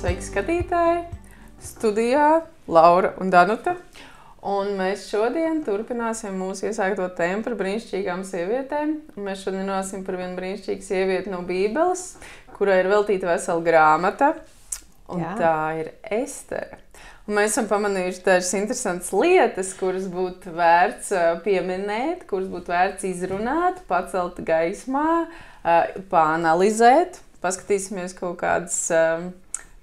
Sveiki, skatītāji! Studijā Laura un Danuta. Un mēs šodien turpināsim mūsu iesākto tēmu par brīnišķīgām sievietēm. Mēs šodien runāsim par vienu brīnišķīgu sievieti no Bībeles, kurai ir veltīta vesela grāmata. Un tā ir Estere. Un mēs esam pamanījuši dažas interesantas lietas, kuras būtu vērts pieminēt, kuras būtu vērts izrunāt, pacelt gaismā, pāanalizēt. Paskatīsimies kaut kādas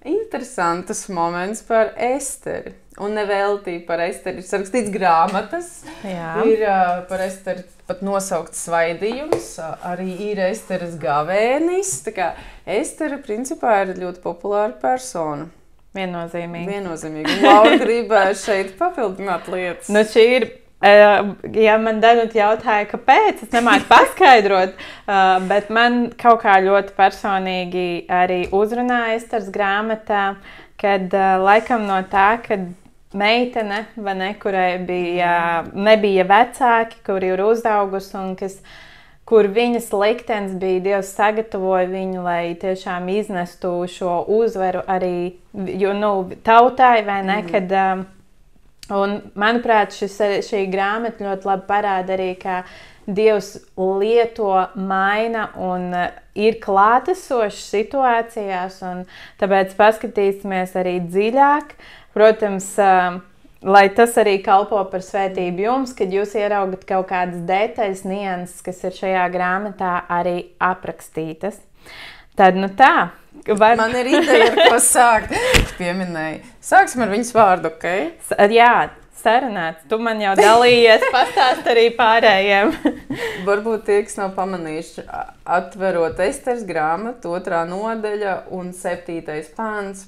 interesantas momentus par Esteri. Un neveltīgi par Esteri ir sarakstīts grāmatas. Jā. Ir par Esteri pat nosaukts svaidījums. Arī ir Esteres gavēnis. Tā kā Estere principā ir ļoti populāra persona. Viennozīmīgi. Un Laura gribēja šeit papildināt lietas. Nu, šī ir, ja man Danuta jautāja, kāpēc, es nemāku paskaidrot, bet man kaut kā ļoti personīgi arī uzrunāja Esteres grāmatā, kad laikam no tā, kad meitene, vai ne, kurai nebija vecāki, kuri ir uzaugusi un kur viņas liktenis bija, Dievs sagatavoja viņu, lai tiešām iznestu šo uzvaru arī tautai, vai ne, kad, un manuprāt, šī grāmata ļoti labi parāda arī, kā Dievs lieto, maina un ir klātesošs situācijās, un tāpēc paskatīsimies arī dziļāk, protams, lai tas arī kalpo par svētību jums, kad jūs ieraugat kaut kādas detaļas, nianses, kas ir šajā grāmatā arī aprakstītas. Tad, nu tā. Man ir ideja, ar ko sākt. Pieminēju. Sāksim ar viņas vārdu, ok? Jā, sarunāts. Tu man jau dalījies, pastāst arī pārējiem. Varbūt tie, kas nav pamanījuši, atverot Esteres grāmatu, 2. nodaļa un 7. pants.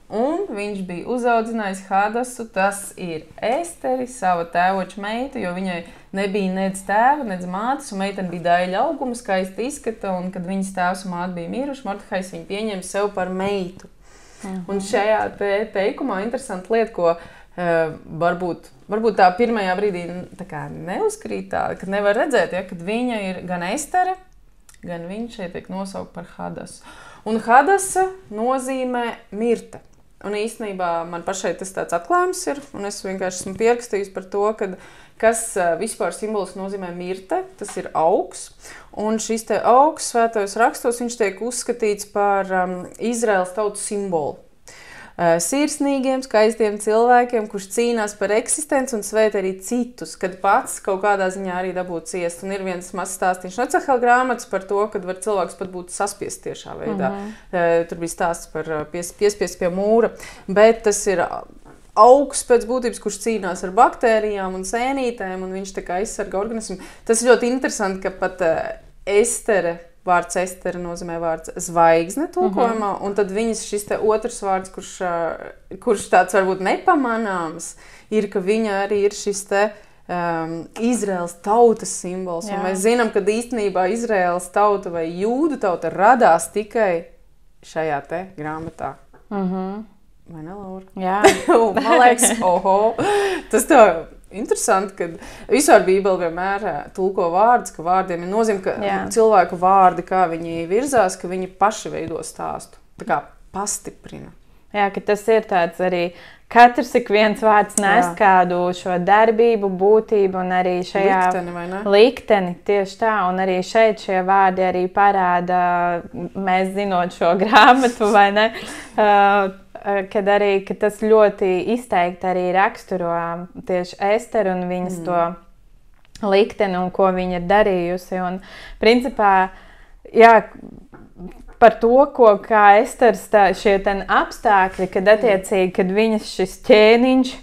Un viņš bija uzaudzinājis Hadasu, tas ir Esteri, sava tēvoča meitu, jo viņai nebija nec tēva, nec mātes, un meitene bija daļa auguma, skaista izskata, un kad viņas tēvs un māte bija miruši, Mordehais viņu pieņēma sev par meitu. Un šajā teikumā interesanta lieta, ko varbūt tā pirmajā brīdī tā kā neuzkrīt tā, kad nevar redzēt, ja, kad viņa ir gan Estere, gan viņš šeit tiek nosaukt par Hadasu. Un Hadasa nozīmē mirte. Un īstenībā man pašai tas tāds atklājums ir, un es vienkārši esmu pierakstījusi par to, kas vispār simboliski nozīmē mirte, tas ir augs. Un šis te augs svētajos rakstos, viņš tiek uzskatīts par Izraēlas tautas simbolu. Sirsnīgiem, skaistiem cilvēkiem, kurš cīnās par eksistenci un svēt arī citus, kad pats kaut kādā ziņā arī dabūt ciest. Un ir viens mazs stāstīns no Ecehela grāmatas par to, kad var cilvēks pat būt saspiest tiešā veidā. Tur bija stāsts par piespiest pie mūra, bet tas ir augs pēc būtības, kurš cīnās ar baktērijām un sēnītēm, un viņš tā kā aizsarga organismu. Tas ir ļoti interesanti, ka pat Estere, vārds Estere nozīmē vārds zvaigzne tulkojumā, un tad viņas šis te otrs vārds, kurš tāds varbūt nepamanāms, ir, ka viņa arī ir šis te Izraēlas tautas simbols. Un mēs zinām, ka īstenībā Izraēlas tauta vai jūdu tauta radās tikai šajā te grāmatā. Vai ne, Laura? Jā. Man liekas, tas tā interesanti, ka vispār Bībele vienmēr tulko vārdus, ka vārdiem ir nozīme, ka cilvēku vārdi, kā viņi virzās, ka viņi paši veido stāstu. Tā kā pastiprina. Jā, ka tas ir tāds arī, katrs ik viens vārds nes kādu šo darbību, būtību un arī šajā likteni, vai ne? Likteni, tieši tā, un arī šeit šie vārdi arī parāda, mēs zinot šo grāmatu, vai ne, kad tas ļoti izteikti arī raksturo tieši Esteru un viņas to likteni un ko viņa ir darījusi. Un principā, jā, par to, kā Esteres šie apstākļi, kad attiecīgi, kad viņas šis ķēniņš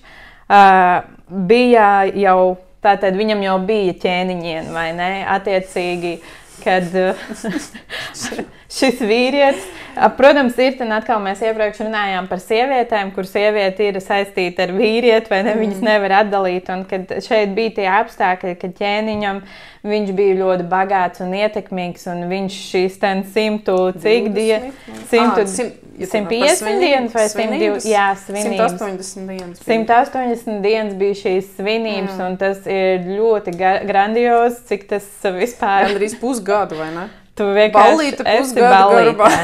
bija jau, tātad viņam jau bija ķēniņien, vai ne, attiecīgi, kad šis vīrietis, protams, ir tad atkal mēs iepriekš runājām par sievietēm, kur sieviete ir saistīta ar vīrieti, vai ne, viņas nevar atdalīt, un kad šeit bija tie apstākļi, ka ķēniņam viņš bija ļoti bagāts un ietekmīgs, un viņš šīs 100 cik dienas, 150 dienas vai 120, jā, svinības. 180 dienas. 180 dienas bija šīs svinības, un tas ir ļoti grandios, cik tas vispār. Gandrīz pusgadu, vai ne? Tu vienkārši esi ballītē.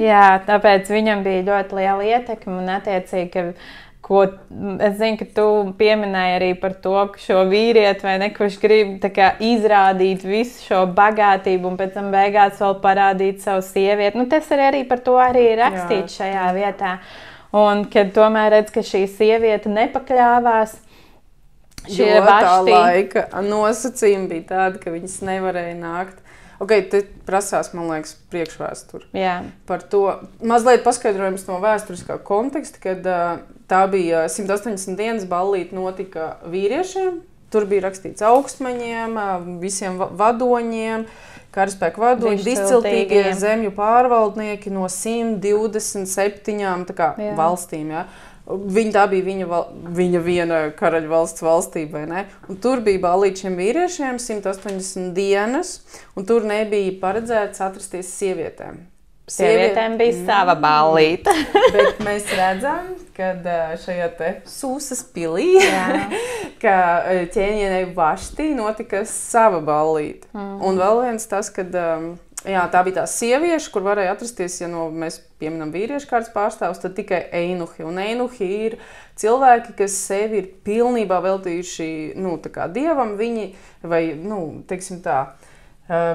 Jā, tāpēc viņam bija ļoti liela ietekme un attiecīgi, ko es zinu, ka tu pieminēji arī par to, ka šo vīrieti vai ne, kurš grib tā kā izrādīt visu šo bagātību un pēc tam beigās vēl parādīt savu sievieti. Nu, tas arī par to arī ir rakstīts šajā vietā. Un kad tomēr redz, ka šī sieviete nepakļāvās, šie tā laika nosacījumi bija tādi, ka viņas nevarēja nākt. Te prasās, man liekas, priekšvēsturi. Par to mazliet paskaidrojums no vēsturiskā konteksta, kad tā bija 180 dienas ballīte notika vīriešiem. Tur bija rakstīts augstmaņiem, visiem vadoņiem, karaspēku vadoņi, izciltīgie zemju pārvaldnieki no 127 valstīm. Ja? Tā bija viņa viena karaļvalsts valstība, vai ne? Un tur bija ballīte šiem vīriešiem 180 dienas, un tur nebija paredzēts atrasties sievietēm. Sievietēm bija sava ballīte. Bet mēs redzam, ka šajā te Sūsas pilī, ka ķēniņai Vaštī notika sava ballīte. Un vēl viens tas, kad tā bija tā sievieša, kur varēja atrasties, ja mēs pieminam vīriešu kārtas pārstāvus, tad tikai einuhi. Un einuhi ir cilvēki, kas sevi ir pilnībā veltījuši dievam. Viņi, vai, teiksim tā,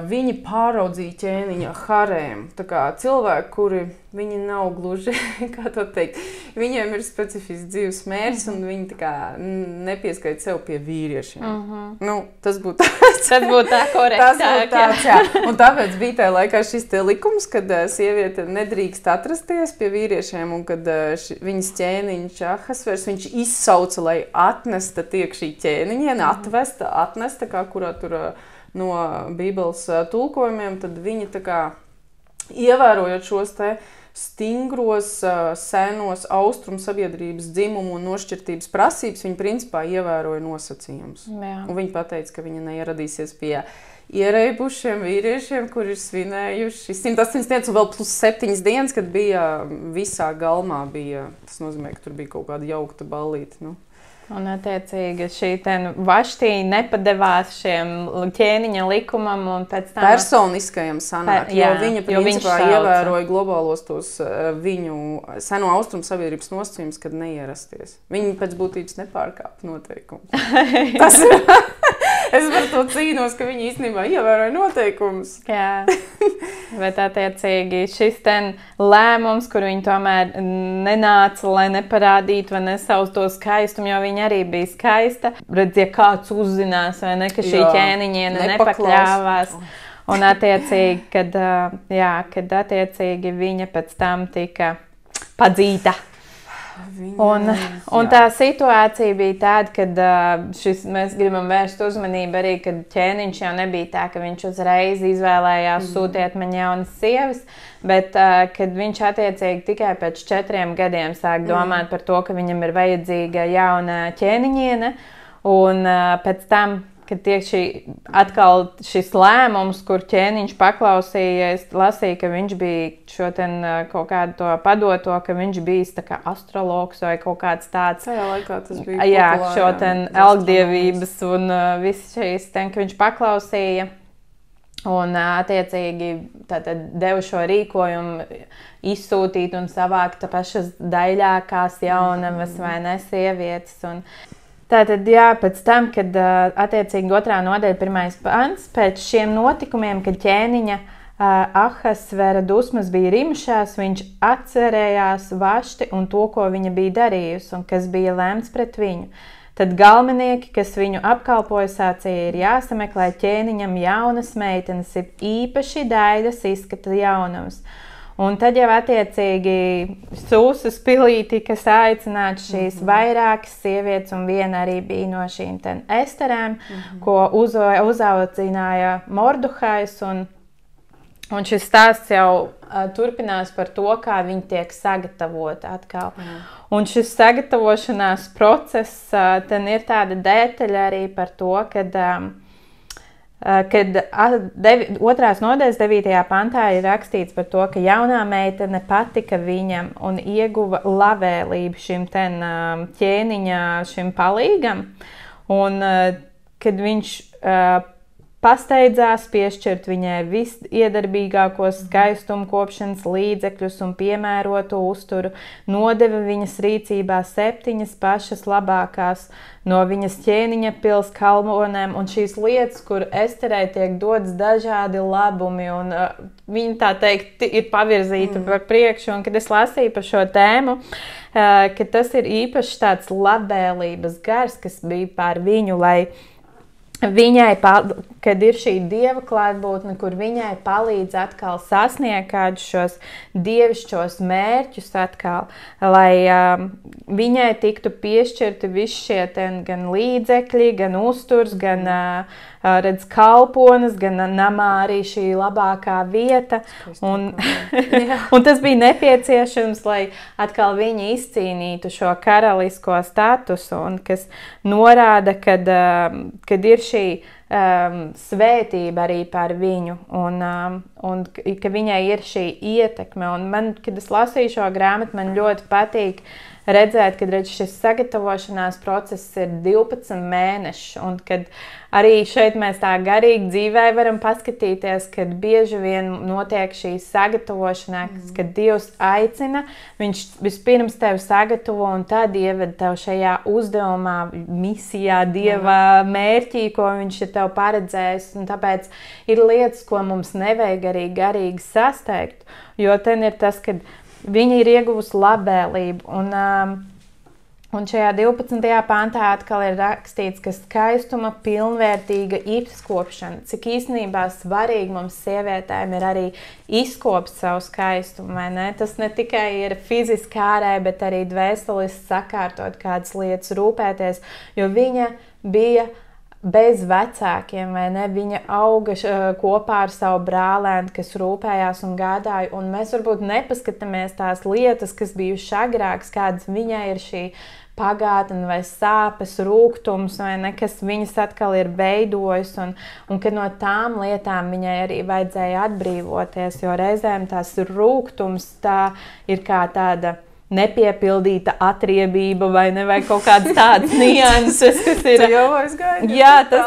viņi pāraudzīja ķēniņa harēm. Tā kā cilvēki, kuri viņi nav gluži, kā to teikt, viņiem ir specifisks dzīves mērķis un viņi tā kā nepieskaita sev pie vīriešiem. Tas būtu tā korektāk. Un tāpēc bija tajā laikā šis te likums, kad sieviete nedrīkst atrasties pie vīriešiem un kad viņas ķēniņš Ahasvers, viņš izsauca, lai atnesta tiek šī ķēniņiene, atnesta, kā kurā tur no Bībeles tulkojumiem, tad viņi tā kā ievērojot šos te stingros, senos austrumu sabiedrības dzimumu un nošķirtības prasības, viņi principā ievēroja nosacījumus. Un viņi pateica, ka viņa neieradīsies pie ierēbušiem vīriešiem, kuri ir svinējuši 180 dienas un vēl plus 7 dienas, kad bija visā galmā. Tas nozīmē, ka tur bija kaut kāda jaukta ballīte. Un, attiecīgi, šī Vaštī nepadevās šiem ķēniņa likumam un pēc tam personiskajam sanāk, jo viņa principā ievēroja globālos tos viņu seno austrumu sabiedrības nosacījumus, kad neierasties. Viņi pēc būtības nepārkāpa noteikumus. Tas ir... Es par to cīnos, ka viņi īstenībā ievēroja noteikumus. Jā, bet attiecīgi šis lēmums, kur viņi tomēr nenāca, lai neparādītu vai nesaus to skaistumu, jo viņa arī bija skaista. Redz, ja kāds uzzinās vai ne, ka šī ķēniņiene nepakļāvās. Un attiecīgi, kad attiecīgi viņa pēc tam tika padzīta. Un tā situācija bija tāda, kad mēs gribam vērst uzmanību arī, kad ķēniņš jau nebija tā, ka viņš uzreiz izvēlējās sūtiet man jaunas sievas, bet kad viņš attiecīgi tikai pēc 4 gadiem sāk domāt par to, ka viņam ir vajadzīga jauna ķēniņiene, un pēc tam, kad tiek atkal šis lēmums, kur ķēniņš paklausīja, es lasīju, ka viņš bija šo kaut kādu to padoto, ka viņš bijis tā kā astrologs vai kaut kāds tāds. Tajā laikā tas bija populāri. Jā, šo elgdievības un viss šīs, ka viņš paklausīja un attiecīgi deva šo rīkojumu izsūtīt un savākt pašas daļākās jaunavas vai ne sievietes. Tātad, pēc tam, kad attiecīgi 2. nodaļa 1. pants, pēc šiem notikumiem, kad ķēniņa Ahasvera dusmas bija rimušās, viņš atcerējās Vašti un to, ko viņa bija darījusi un kas bija lēmts pret viņu. Tad galvenieki, kas viņu apkalpoja, sacīja, ir jāsameklē ķēniņam jaunas meitenes, ir īpaši daidas izskata jaunavas. Un tad jau attiecīgi Sūsas pilī tika aicināts šīs vairākas sievietes, un viena arī bija no šīm Esterēm, ko uzaudzināja Morduhais. Un šis stāsts jau turpinās par to, kā viņi tiek sagatavoti atkal. Un šis sagatavošanās process, ir tāda detaļa arī par to, kad 2. nodaļas 9. pantā ir rakstīts par to, ka jaunā meitene patika viņam un ieguva labvēlību šim ķēniņa šim palīgam. Un kad viņš pasteidzās piešķirt viņai visiedarbīgākos skaistuma kopšanas līdzekļus un piemērotu uzturu, nodeva viņas rīcībā 7 pašas labākās no viņas ķēniņa pils kalmonēm, un šīs lietas, kur Esterei tiek dotas dažādi labumi, un viņa tā teikt ir pavirzīta par priekšu, un kad es lasīju par šo tēmu, ka tas ir īpaši tāds labvēlības gars, kas bija pār viņu, lai viņai, kad ir šī dieva klātbūtne, kur viņai palīdz atkal sasniegt kādus šos dievišķos mērķus atkal, lai viņai tiktu piešķirti visi šie gan līdzekļi, gan uzturs, gan redz kalpones, gan namā arī šī labākā vieta. Un tas bija nepieciešams, lai atkal viņi izcīnītu šo karalisko statusu, un kas norāda, kad ir šī svētība arī par viņu, un ka viņai ir šī ietekme. Un man, kad es lasīju šo grāmatu, man ļoti patīk redzēt, ka šis sagatavošanās process ir 12 mēneši, un kad arī šeit mēs tā garīgi dzīvē varam paskatīties, kad bieži vien notiek šī sagatavošanās, kad Dievs aicina, viņš vispirms tevi sagatavo un tad ieved tev šajā uzdevumā, misijā, Dieva mērķī, ko viņš ir tev paredzējis, un tāpēc ir lietas, ko mums nevajag arī garīgi sasteigt, jo ten ir tas, kad viņa ir ieguvusi labvēlību, un šajā 12. pantā atkal ir rakstīts, ka skaistuma pilnvērtīga izkopšana, cik īstenībā svarīgi mums sievietēm ir arī izkopt savu skaistumu, vai ne? Tas ne tikai ir fiziski ārēji, bet arī dvēseliski sakārtot kādas lietas, rūpēties, jo viņa bija bez vecākiem, vai ne? Viņa auga kopā ar savu brālēnu, kas rūpējās un gādāja, un mēs varbūt nepaskatāmies tās lietas, kas bijušas agrākas, kādas viņai ir šī pagātne vai sāpes, rūgtums, vai ne, kas viņas atkal ir veidojis, un ka no tām lietām viņai arī vajadzēja atbrīvoties, jo reizēm tās rūgtums tā ir kā tāda nepiepildīta atriebība vai kaut kādas tādas nianses, kas ir... Tu jau aizgāji? Jā, tas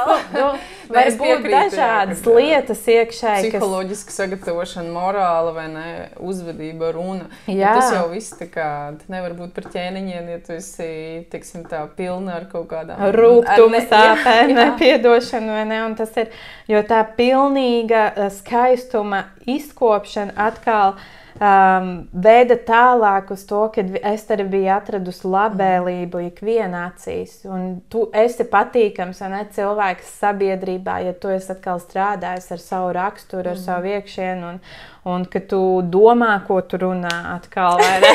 var būt dažādas lietas iekšēji. Psiholoģiska sagatavošana, morāla vai ne, uzvedība, runa. Jā. Tas jau viss tā kā, nevar būt par ķēniņiem, ja tu esi, teiksim tā, pilna ar kaut kādām... Rūgtuma, sāpēm, nepiedošanu, vai ne, un tas ir, jo tā pilnīga skaistuma izkopšana atkal veda tālāk uz to, kad Estere bija atradusi labvēlību ikvienā acīs. Un tu esi patīkams, ne cilvēks sabiedrībā, ja tu esi atkal strādājis ar savu raksturu, ar savu iekšienu, un ka tu domā, ko tu runā atkal, vai ne?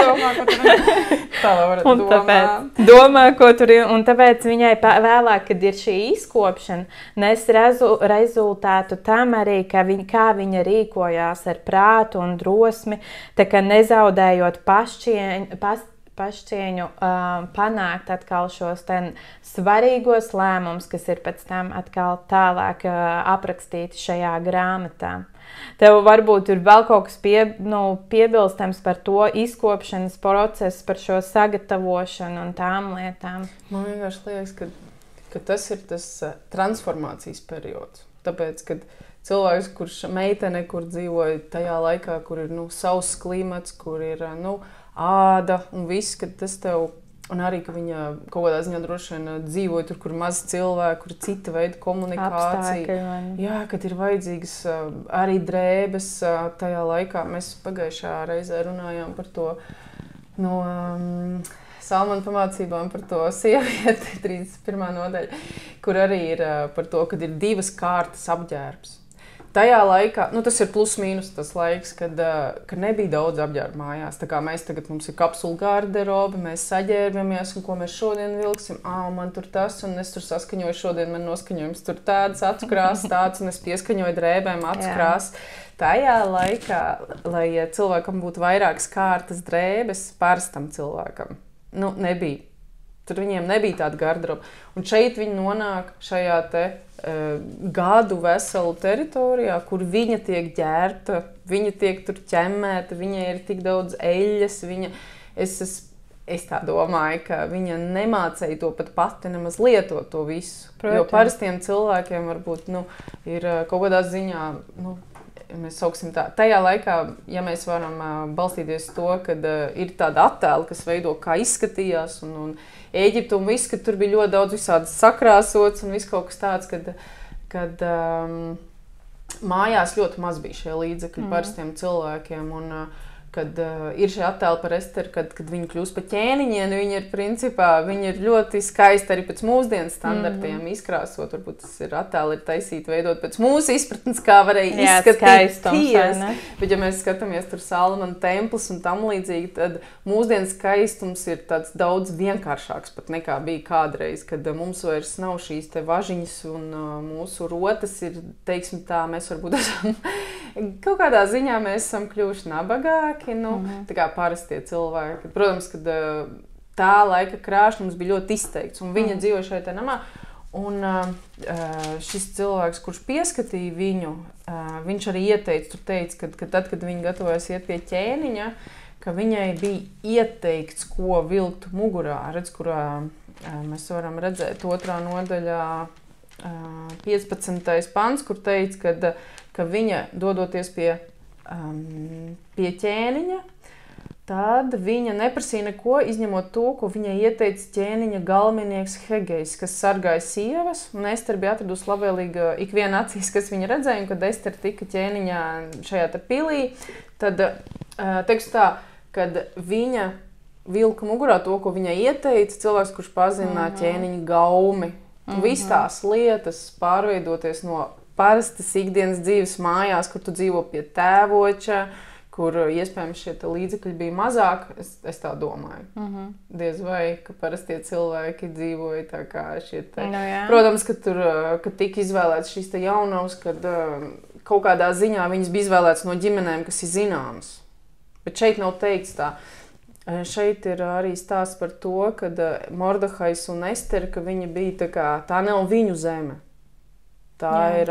Domā, ko tu runā. Tā var domāt. Domā, ko tu runā. Un tāpēc viņai vēlāk, kad ir šī izkopšana, nes rezultātu tam arī, kā viņa rīkojās ar prātu un drosmi, tā kā nezaudējot pašcieņu, panākt atkal šos svarīgos lēmumus, kas ir pēc tam atkal tālāk aprakstīti šajā grāmatā. Tev varbūt ir vēl kaut kas piebilstams par to izkopšanas procesu, par šo sagatavošanu un tām lietām. Man vienkārši liekas, ka tas ir tas transformācijas periods. Tāpēc, kad cilvēks, kurš meitene, kur dzīvoja tajā laikā, kur ir savs klimats, kur ir āda un viss, kad tas tev... Un arī, ka viņa kaut kādā ziņā droši vien dzīvoja tur, kur maz cilvēku, kur cita veida komunikācija. Apstākļi. Jā, kad ir vajadzīgas arī drēbes tajā laikā. Mēs pagājušā reizē runājām par to no Salmana pamācībām par to sievieti, 31. nodaļa, kur arī ir par to, kad ir 2 kārtas apģērbs. Tajā laikā, tas ir plus mīnus tas laiks, kad nebija daudz apģērbu mājās. Tā kā mums ir kapsula garderobe, mēs saģērbamies, un ko mēs šodien vilksim, man tur tas, un es tur saskaņoju šodien, man noskaņojums tur tādas acu krāsas, tāds, un es pieskaņoju drēbēm acu krāsas. Tajā laikā, lai cilvēkam būtu vairākas kārtas drēbes, parastam cilvēkam, nebija. Tur viņiem nebija tāda garderoba. Un šeit viņi nonāk šajā gadu veselu teritorijā, kur viņa tiek ģērbta, viņa tiek tur ķemmēta, viņai ir tik daudz eļļas, es esmu es tā domāju, ka viņa nemācēja to pat pati nemaz lietot to visu. Protams. Jo parastiem cilvēkiem varbūt ir kaut kādā ziņā, mēs sauksim tā, tajā laikā, ja mēs varam balstīties to, kad ir tāda attēla, kas veido, kā izskatījās, un Ēģipte un viss, ka tur bija ļoti daudz visādas sakrāsots un viss kaut kas tāds, kad mājās ļoti maz bija šie līdzekļi parastiem cilvēkiem, un kad ir šie attēli par Esteru, kad viņi kļūst par ķēniņiem, viņi ir ļoti skaisti arī pēc mūsdienu standartiem izkrāsot. Varbūt tas ir attēli taisīti, veidot pēc mūsu izpratnes, kā varēja izskatīties. Bet ja mēs skatāmies tur Salamana templis un tam līdzīgi, tad mūsdienu skaistums ir tāds daudz vienkāršāks pat nekā bija kādreiz, kad mums vairs nav šīs te važiņas un mūsu rotas ir, teiksim tā, mēs varbūt esam kaut kādā ziņā mēs esam kļuvuši nabagāki. Tā kā parastie cilvēki. Protams, ka tā laika krāšņums bija ļoti izteikts, un viņa dzīvoja šeit namā. Un šis cilvēks, kurš pieskatīja viņu, viņš arī ieteica, ka tad, kad viņa gatavojas iet pie ķēniņa, ka viņai bija ieteikts, ko vilkt mugurā. Redz, kurā mēs varam redzēt 2. nodaļā 15. pants, kur teica, ka viņa dodoties pie ķēniņa, tad viņa neprasīja neko, izņemot to, ko viņai ieteica ķēniņa galvennieks Hegejs, kas sargāja sievas, un Estere bija atradusi labvēlīga ikviena acīs, kas viņa redzēja, un kad Estere tika ķēniņā šajā te pilī, tad, teikšu tā, kad viņa vilka mugurā to, ko viņai ieteica, cilvēks, kurš pazina ķēniņa gaumi, viss tās lietas pārveidoties no parastas ikdienas dzīves mājās, kur tu dzīvo pie tēvoča, kur iespējams šie līdzekļi bija mazāk, es tā domāju. Diez vai, ka parastie cilvēki dzīvoja tā kā šie te. Protams, ka tur, kad tika izvēlēts šīs te jaunavas, kad kaut kādā ziņā viņas bija izvēlēts no ģimenēm, kas ir zināmas. Bet šeit nav teikts tā. Šeit ir arī stāsts par to, ka Mordehais un Estere, ka viņi bija tā nav viņu zeme. Tā ir,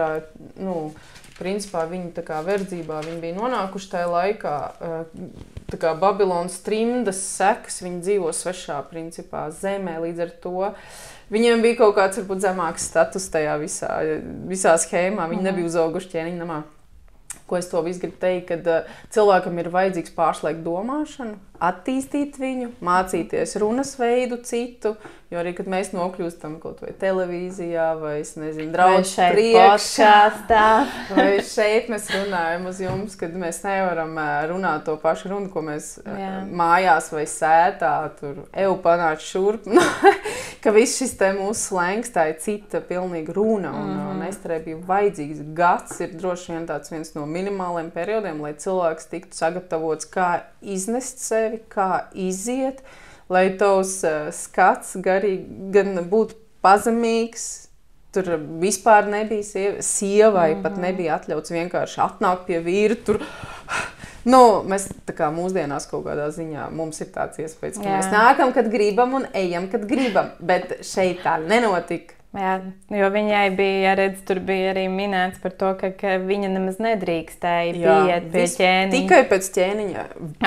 principā viņi tā kā verdzībā, viņi bija nonākuši tajā laikā, tā kā Babilonas trimdas sekas, viņi dzīvo svešā, principā, zemē, līdz ar to. Viņiem bija kaut kāds, varbūt, zemāks status tajā visā schēmā, viņi nebija uzauguši ķēniņa namā. Ko es to visu gribu teikt, kad cilvēkam ir vajadzīgs pārslēgt domāšanu, attīstīt viņu, mācīties runas veidu citu, jo arī, kad mēs nokļūstam kaut vai televīzijā, vai, es nezinu, draudz priekšā, vai šeit mēs runājam uz jums, kad mēs nevaram runāt to pašu runu, ko mēs mājās vai sētā, tur panāc šurp, ka viss šis te mūsu slēngs, tā ir cita pilnīga runa, un Esterei bija vajadzīgs gads, ir droši vien tāds viens no minimāliem periodiem, lai cilvēks tiktu sagatavots, kā iznest sevi, kā iziet, lai tavs skats garīgi gan būtu pazemīgs, tur vispār nebija sievai, pat nebija atļauts vienkārši atnākt pie vīra, tur, mēs tā kā mūsdienās kaut kādā ziņā, mums ir tāds iespējas, ka mēs nākam, kad gribam un ejam, kad gribam, bet šeit tā nenotika. Jā, jo viņai bija, redz, tur bija arī minēts par to, ka viņa nemaz nedrīkstēja pieiet pie ķēniņa. Tikai pēc ķēniņa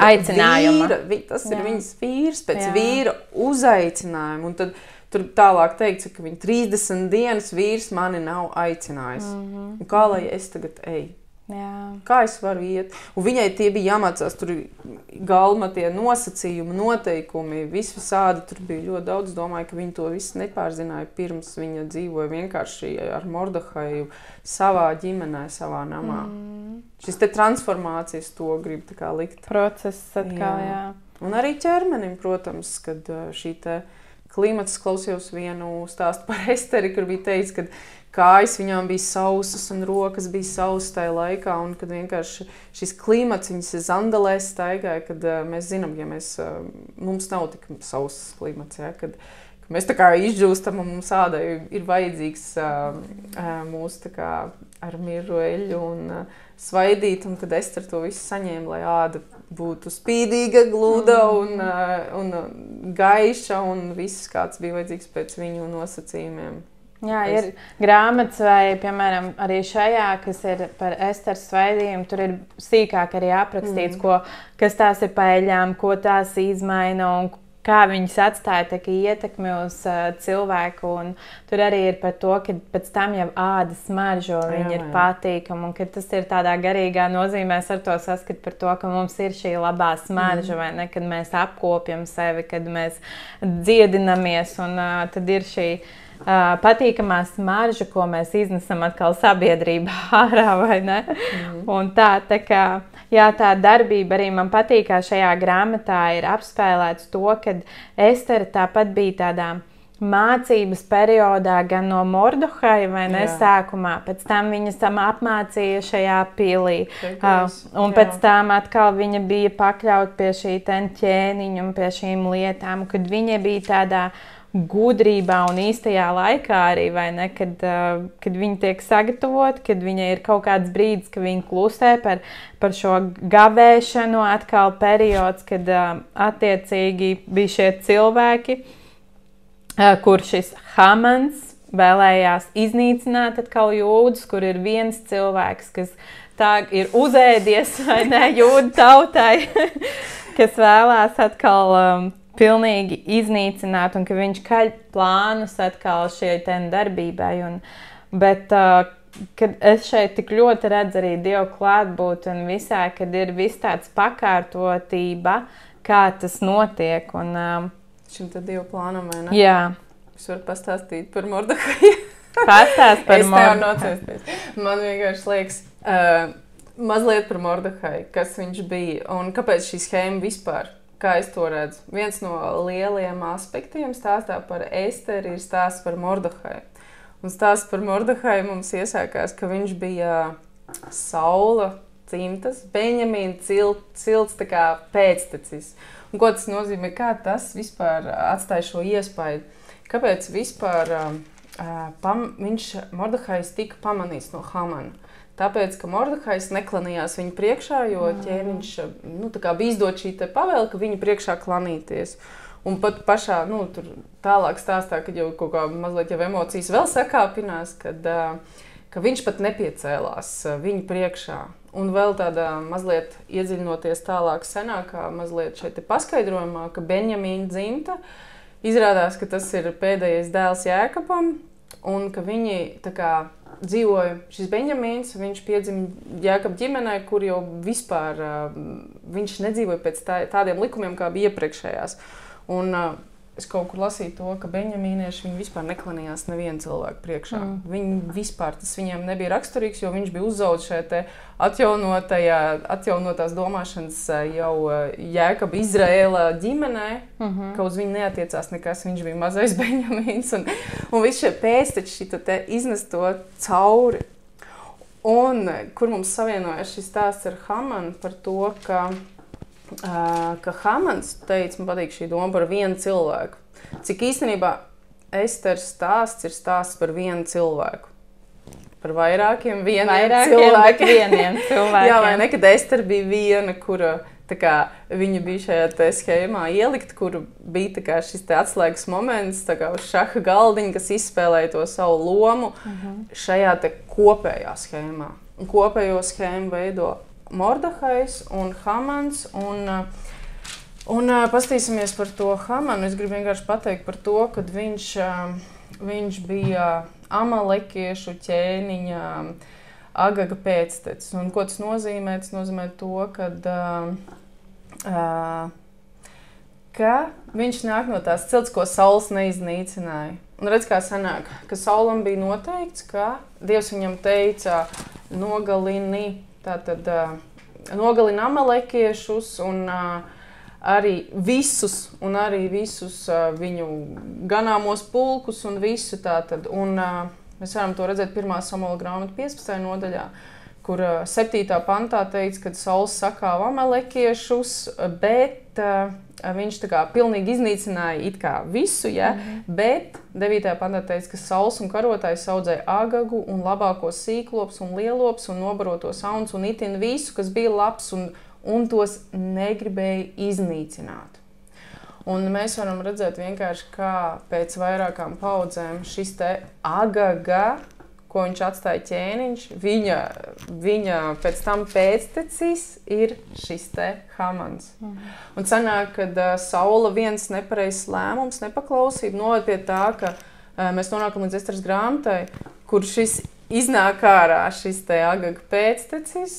aicinājuma. Tas ir viņas vīrs, pēc vīra uzaicinājuma. Un tad tur tālāk teikts, ka viņa 30 dienas vīrs mani nav aicinājis. Un kā lai es tagad eju? Kā es varu iet? Un viņai tie bija jāmācās, tur galma tie nosacījumi, noteikumi, visādi, tur bija ļoti daudz, domāju, ka viņa to visu nepārzināja pirms viņa dzīvoja vienkārši ar Mordehaju savā ģimenē, savā namā. Šis te transformācijas to grib tā kā likt. Process atkal, jā. Un arī ķermenim, protams, kad šī te klimats, klausījos vienu stāstu par Esteri, kur bija teicis, ka kājas viņām bija sausas un rokas bija sausas tajā laikā, un kad vienkārši šis klimats, viņas zandalēs staigāja, kad mēs zinām, ja mums nav tik sausas klimats, kad mēs tā kā izžūstam un mums ādai ir vajadzīgs mūs tā kā ar miru eļu un svaidīt, un kad Estere to visu saņēma, lai āda būtu spīdīga, gluda un gaiša, un viss kāds bija vajadzīgs pēc viņu nosacījumiem. Jā, ir grāmatas vai, piemēram, arī šajā, kas ir par Esteres svaidījumu, tur ir sīkāk arī aprakstīts, kas tās ir pa eļām, ko tās izmaina un kā viņas atstāja ietekmi uz cilvēku. Un tur arī ir par to, ka pēc tam jau āda smaržo, viņa ir patīkama. Un ka tas ir tādā garīgā nozīmē, ar to saskatu par to, ka mums ir šī labā smarža, vai ne? Kad mēs apkopjam sevi, kad mēs dziedinamies. Un tad ir šī patīkamā smarža, ko mēs iznesam atkal sabiedrībā ārā, vai ne? Un tā kā... Jā, tā darbība arī man patīk, kā šajā grāmatā ir apspēlēts to, ka Estere tāpat bija tādā mācības periodā gan no Mordohaja, vai ne, sākumā. Pēc tam viņas tam apmācīja šajā pilī. Un pēc tam atkal viņa bija pakļaut pie šī ķēniņa un pie šīm lietām, kad viņa bija tādā gudrībā un īstajā laikā arī, vai ne, kad viņi tiek sagatavoti, kad viņai ir kaut kāds brīdis, ka viņi klusē par šo gavēšanu, atkal periods, kad attiecīgi bija šie cilvēki, kur šis Hamans vēlējās iznīcināt atkal jūdus, kur ir viens cilvēks, kas tā ir uzēdies, vai ne, jūdu tautai, kas vēlās atkal pilnīgi iznīcināt, un ka viņš kaļ plānus atkal šai darbībai. Bet, kad es šeit tik ļoti redzu arī Dievu klātbūtni un visā, kad ir viss tāds pakārtotība, kā tas notiek. Šim tad Dievu plānam, vai ne? Jā. Es varu pastāstīt par Mordehaju. Pastāst par Mordehaju. Man vienkārši liekas, mazliet par Mordehaju, kas viņš bija un kāpēc šī schēma vispār. Kā es to redzu? Viens no lielajiem aspektiem stāstā par Esteri ir stāsts par Mordehaju. Un stāsts par Mordehaju mums iesākās, ka viņš bija Saula dzimtas, Benjamīna cilts tā kā pēctecis. Un ko tas nozīmē? Kā tas vispār atstāja šo iespaidu? Kāpēc vispār Mordehajs tika pamanīts no Hamana? Tāpēc, ka Mordehajs neklanījās viņu priekšā, jo ķēniņš bija izdot šī pavēle, ka viņu priekšā klanīties. Un pat pašā, tur tālāk stāstā, kad jau kaut kā mazliet jau emocijas vēl sakāpinās, ka viņš pat nepiecēlās viņu priekšā. Un vēl tādā mazliet iedziļinoties tālāk senākā, mazliet šeit paskaidrojumā, ka Benjamīna dzimta izrādās, ka tas ir pēdējais dēls Jēkabam, un ka viņi tā kā dzīvoja šis Benjamīns, viņš piedzima Jēkaba ģimenē, kur jau vispār viņš nedzīvoja pēc tādiem likumiem, kā bija iepriekšējās. Un es kaut kur lasīju to, ka Benjamīnieši viņi vispār neklanījās nevienu cilvēku priekšā. Viņi vispār, tas viņiem nebija raksturīgs, jo viņš bija uzaudzis šajā atjaunotās domāšanas jau Jēkaba Izraēla ģimenē, ka uz viņu neatiecās nekas, viņš bija mazais Benjamīns. Un visi šie pēcteči šito iznes to cauri. Un kur mums savienojas šis stāsts ar Hamanu par to, ka Hamans teica, man patīk šī doma par vienu cilvēku. Cik īstenībā Esteres stāsts ir stāsts par vienu cilvēku. Par vairākiem cilvēkiem. Jā, vai ne, kad Estere bija viena, kura viņa bija šajā schēmā ielikt, kur bija šis atslēgas moments uz šaha galdiņa, kas izspēlēja to savu lomu šajā kopējā schēmā. Un kopējo schēmu veido Mordehajs un Hamans, un pastīsimies par to Hamanu. Es gribu vienkārši pateikt par to, ka viņš bija amalekiešu ķēniņa Agaga pēctecis. Un ko tas nozīmē? Tas nozīmē to, ka viņš nāk no tās cilts, ko Sauls neiznīcināja. Un redz, kā sanāk, ka Saulam bija noteikts, ka Dievs viņam teica nogalina amalekiešus un arī visus viņu ganāmos pulkus un visu tātad. Un mēs varam to redzēt 1. Samuela grāmata 15. nodaļā, kur 7. pantā teica, ka Sauls sakāva amalekiešus, bet viņš pilnīgi iznīcināja it kā visu, ja? Bet 9. pantā teica, ka Sauls un karotājs audzēja Agagu un labākos sīklops un lielops un nobarotos auns un itin visu, kas bija labs un tos negribēja iznīcināt. Un mēs varam redzēt vienkārši, kā pēc vairākām paudzēm šis te Agaga, ko viņš atstāja ķēniņš, viņa pēc tam pēctecis ir šis te Hamans. Un sanāk, kad Saula viens nepareizs lēmums, nepaklausība noved pie tā, ka mēs nonākam līdz Esteras grāmatai, kur šis iznāk ārā, šis te Agaga pēctecis,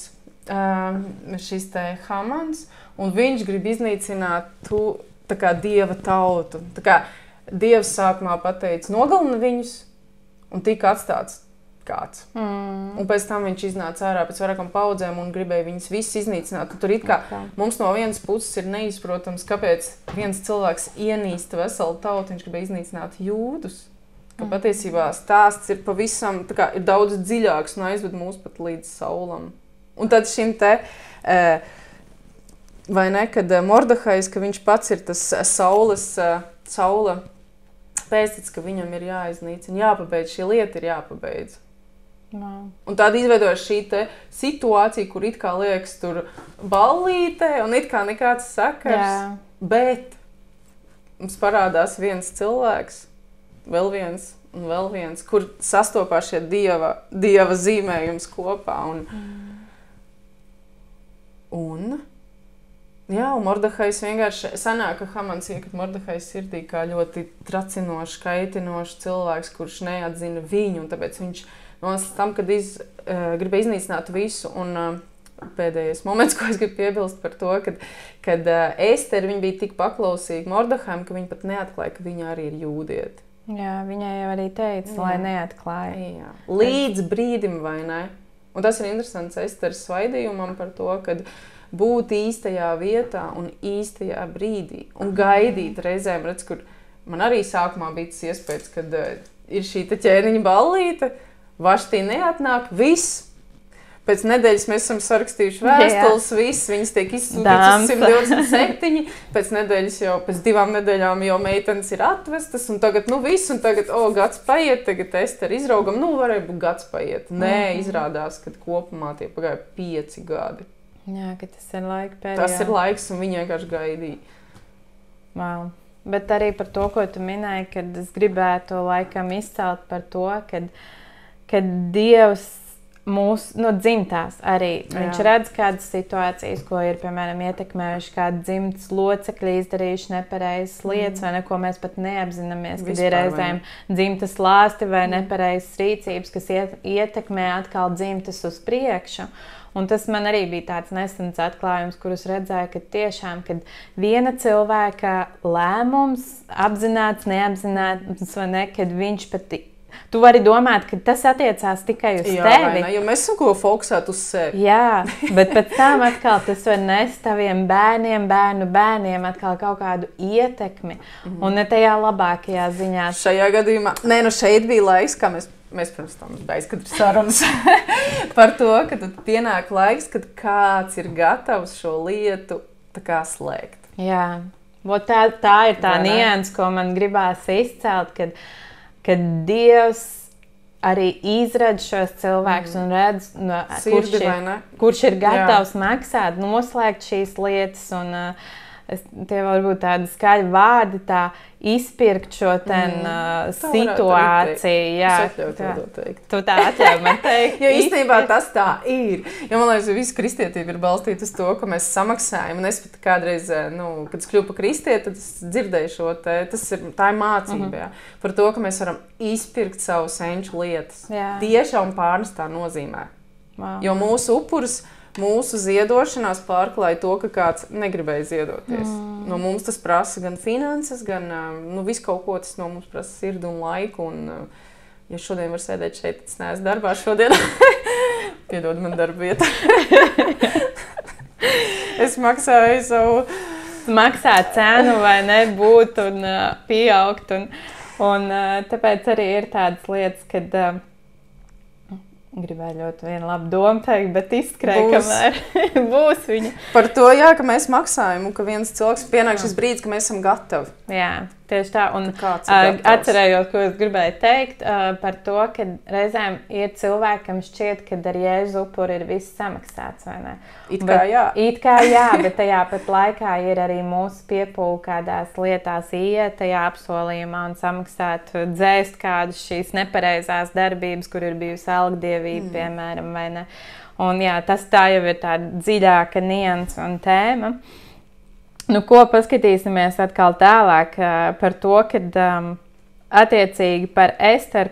šis te Hamans, un viņš grib iznīcināt tā kā dieva tautu. Tā kā Dievs sākumā pateica, nogalina viņus, un tika atstāts kāds. Un pēc tam viņš iznāca ārā pēc vairākām paudzēm un gribēja viņus visus iznīcināt. Tur it kā mums no vienas puses ir neizprotams, kāpēc viens cilvēks ienīsta veselu tautu, viņš gribēja iznīcināt jūdus. Ka patiesībā stāsts ir pavisam, tā kā ir daudz dziļāks un aizved mūs pat līdz Saulam. Un tad šim te, vai ne, kad Mordehais, ka viņš pats ir tas Saula pēctecis, ka viņam ir jāiznīcina, jāpabeidz, šī lieta ir jāpabeidz. Un tāda izveidojas šī te situācija, kur it kā liekas tur ballītē un it kā nekāds sakars, bet mums parādās viens cilvēks, vēl viens, kur sastopās šie dieva zīmējums kopā. Un Mordehais vienkārši sanāk, ka Hamans iekat Mordehais sirdī kā ļoti tracinošs, kaitinošs cilvēks, kurš neatzina viņu, un tāpēc viņš nonāca tam, kad gribēja iznīcināt visu. Un pēdējais moments, ko es gribu piebilst par to, kad Esteri viņa bija tik paklausīga Mordehaim, ka viņa pat neatklāja, ka viņa arī ir jūdieti. Jā, viņai jau arī teica, lai neatklāja. Līdz brīdim, vai ne? Un tas ir interesants Esteras svaidījumam par to, kad būt īstajā vietā un īstajā brīdī un gaidīt reizēm, redz, kur man arī sākumā bija tas iespējas, kad ir šī ķēniņa ballīte, Vaštī neatnāk, viss. Pēc nedēļas mēs esam sarakstījuši vēstules, viss, viņas tiek izsūtītas 127, pēc nedēļas jau, pēc 2 nedēļām jau meitenes ir atvestas, un tagad, viss, un tagad, gads paiet, tagad Esteri izraugam, varēja būt gads paiet. Nē, izrādās, ka kopumā tie pagāja 5 gadi. Jā, ka tas ir laika periods. Tas ir laiks, un viņi vienkārši gaidīja. Wow. Bet arī par to, ko tu minēji, kad es gribētu laikam izcelt par to, kad Dievs mūs dzimtās arī. Viņš redz kādas situācijas, ko ir, piemēram, ietekmējuši kādi dzimtas locekļi, izdarījuši nepareizas lietas, vai ne, ko mēs pat neapzināmies, kad ir reizēm dzimtas lāsti vai nepareizas rīcības, kas ietekmē atkal dzimtas uz priekšu. Un tas man arī bija tāds nesens atklājums, kurus redzēju, ka tiešām, kad viena cilvēka lēmums, apzināts, neapzināts, vai ne, kad viņš pat, tu vari domāt, ka tas attiecās tikai uz tevi. Jo mēs esam ko fokusēt uz sevi. Jā, bet pēc tam atkal tas var nest taviem bērniem, bērniem atkal kaut kādu ietekmi, un ne tajā labākajā ziņā. Šajā gadījumā, šeit bija laiks, kā mēs pirms tam aizkadru sarunas par to, ka tad pienāk laiks, kad kāds ir gatavs šo lietu tā kā slēgt. Jā, tā ir tā nianse, ko man gribās izcelt, kad Dievs arī izredz šos cilvēkus un redz, kurš ir gatavs maksāt, noslēgt šīs lietas, un tie varbūt tādi skaļi vārdi, tā izpirkt šo situāciju. Jā, tu tā atļauj man teikt. Jo īstenībā tas tā ir. Jo man liekas, visa kristietība ir balstīta uz to, ka mēs samaksājam. Un es pat kādreiz, kad es kļuvu par kristieti, tad es dzirdēju šo tā ir mācība. Par to, ka mēs varam izpirkt savu senču lietas. Tiešā un pārnestā nozīmē. Jo mūsu upuris, mūsu ziedošanās pārklāja to, ka kāds negribēja ziedoties. No mums tas prasa gan finanses, gan visu kaut ko, tas no mums prasa sirdi un laiku. Un, ja šodien var sēdēt šeit, tad es neesmu darbā šodien. Piedod man darba vieta. Es maksāju savu... Maksā cenu vai nebūt un pieaugt. Un tāpēc arī ir tādas lietas, kad... Gribēju ļoti vienu labu domu teikt, bet izskrēja, kamēr būs viņa. Par to, ka mēs maksājam un ka viens cilvēks pienāk šis brīdis, ka mēs esam gatavi. Jā, Tieši tā, un atcerējot, ko es gribēju teikt par to, ka reizēm ir cilvēkam šķiet, ka ar Jēzu upuri ir viss samaksāts, vai ne? It kā jā, bet tajā pat laikā ir arī mūsu piepūle kādās lietās iet tajā apsolījumā un samaksāt, dzēst kādas šīs nepareizās darbības, kur ir bijusi algdievība, piemēram, vai ne? Un jā, tas tā jau ir tāda dziļāka nianse un tēma. Nu, ko paskatīsimies atkal tālāk par to, kad attiecīgi par Esteru,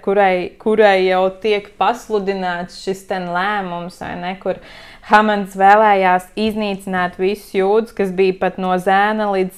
kurai jau tiek pasludināts šis ten lēmums, vai ne, kur Hamans vēlējās iznīcināt visus jūdus, kas bija pat no zēna līdz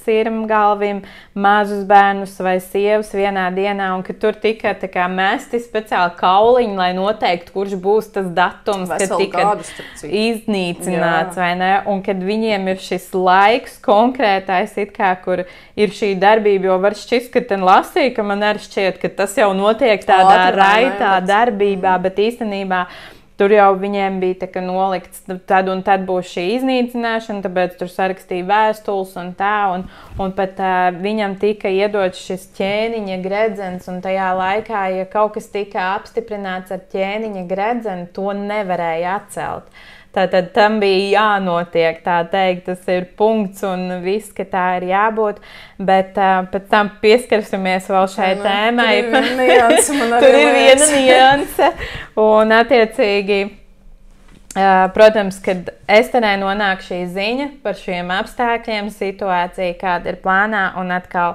sirmgalvim, mazus bērnus vai sievas vienā dienā, un ka tur tika tā kā mesti speciāli kauliņi, lai noteiktu, kurš būs tas datums, kad tika iznīcināts, vai ne, un kad viņiem ir šis laiks konkrētais, it kā, kur ir šī darbība, jo var šķist, ka ten lasīja, ka man arī šķiet, ka tas jau notiek tādā raitā darbībā, bet īstenībā tur jau viņiem bija tā, ka nolikts tad un tad būs šī iznīcināšana, tāpēc tur sarakstīja vēstules un tā, un pat viņam tika iedots šis ķēniņa gredzens, un tajā laikā, ja kaut kas tika apstiprināts ar ķēniņa gredzenu, to nevarēja atcelt. Tātad tam bija jānotiek, tā teikt, tas ir punkts un viss, ka tā ir jābūt, bet pēc tam pieskarsimies vēl šai tēmai. Tur ir viena nianse, un attiecīgi, protams, kad Esterei nonāk šī ziņa par šiem apstākļiem, situācija, kāda ir plānā, un atkal,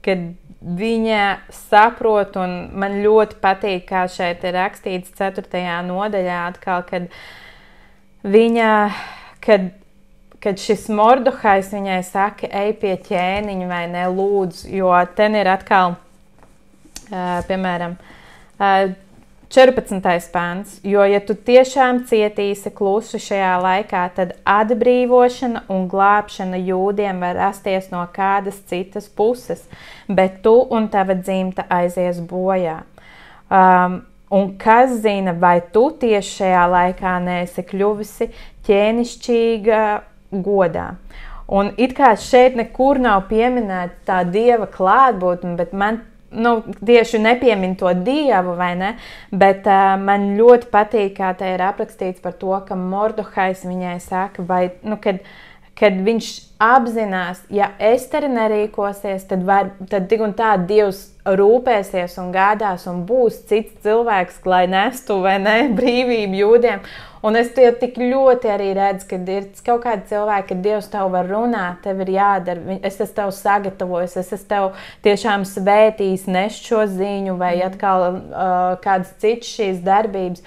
kad viņa saprot, un man ļoti patīk, kā šeit ir rakstīts 4. nodaļā, atkal, kad viņa, kad šis Mordohajs viņai saka, ej pie ķēniņa vai ne, lūdzu, jo ten ir atkal, piemēram, 14. pāns, jo, ja tu tiešām cietīsi klusu šajā laikā, tad atbrīvošana un glābšana jūdiem var rasties no kādas citas puses, bet tu un tava dzimta aizies bojā. Un kas zina, vai tu tieši šajā laikā neesi kļuvusi ķēnišķīga godā. Un it kā šeit nekur nav pieminēta tā Dieva klātbūtne, bet man tieši nepiemin to Dievu, vai ne, bet man ļoti patīk, kā te ir aprakstīts par to, ka Mordohajs viņai saka, vai, kad viņš apzinās, ja Estere nerīkosies, tad tik un tā Dievs rūpēsies un gādās un būs cits cilvēks, lai nestu, vai ne, brīvību jūdiem. Un es to tik ļoti arī redzu, kad ir kaut kādi cilvēki, kad Dievs tev var runāt, tev ir jādara, es esmu tev sagatavojis, es esmu tev tiešām svētījis nest šo ziņu vai atkal kādas citas šīs darbības.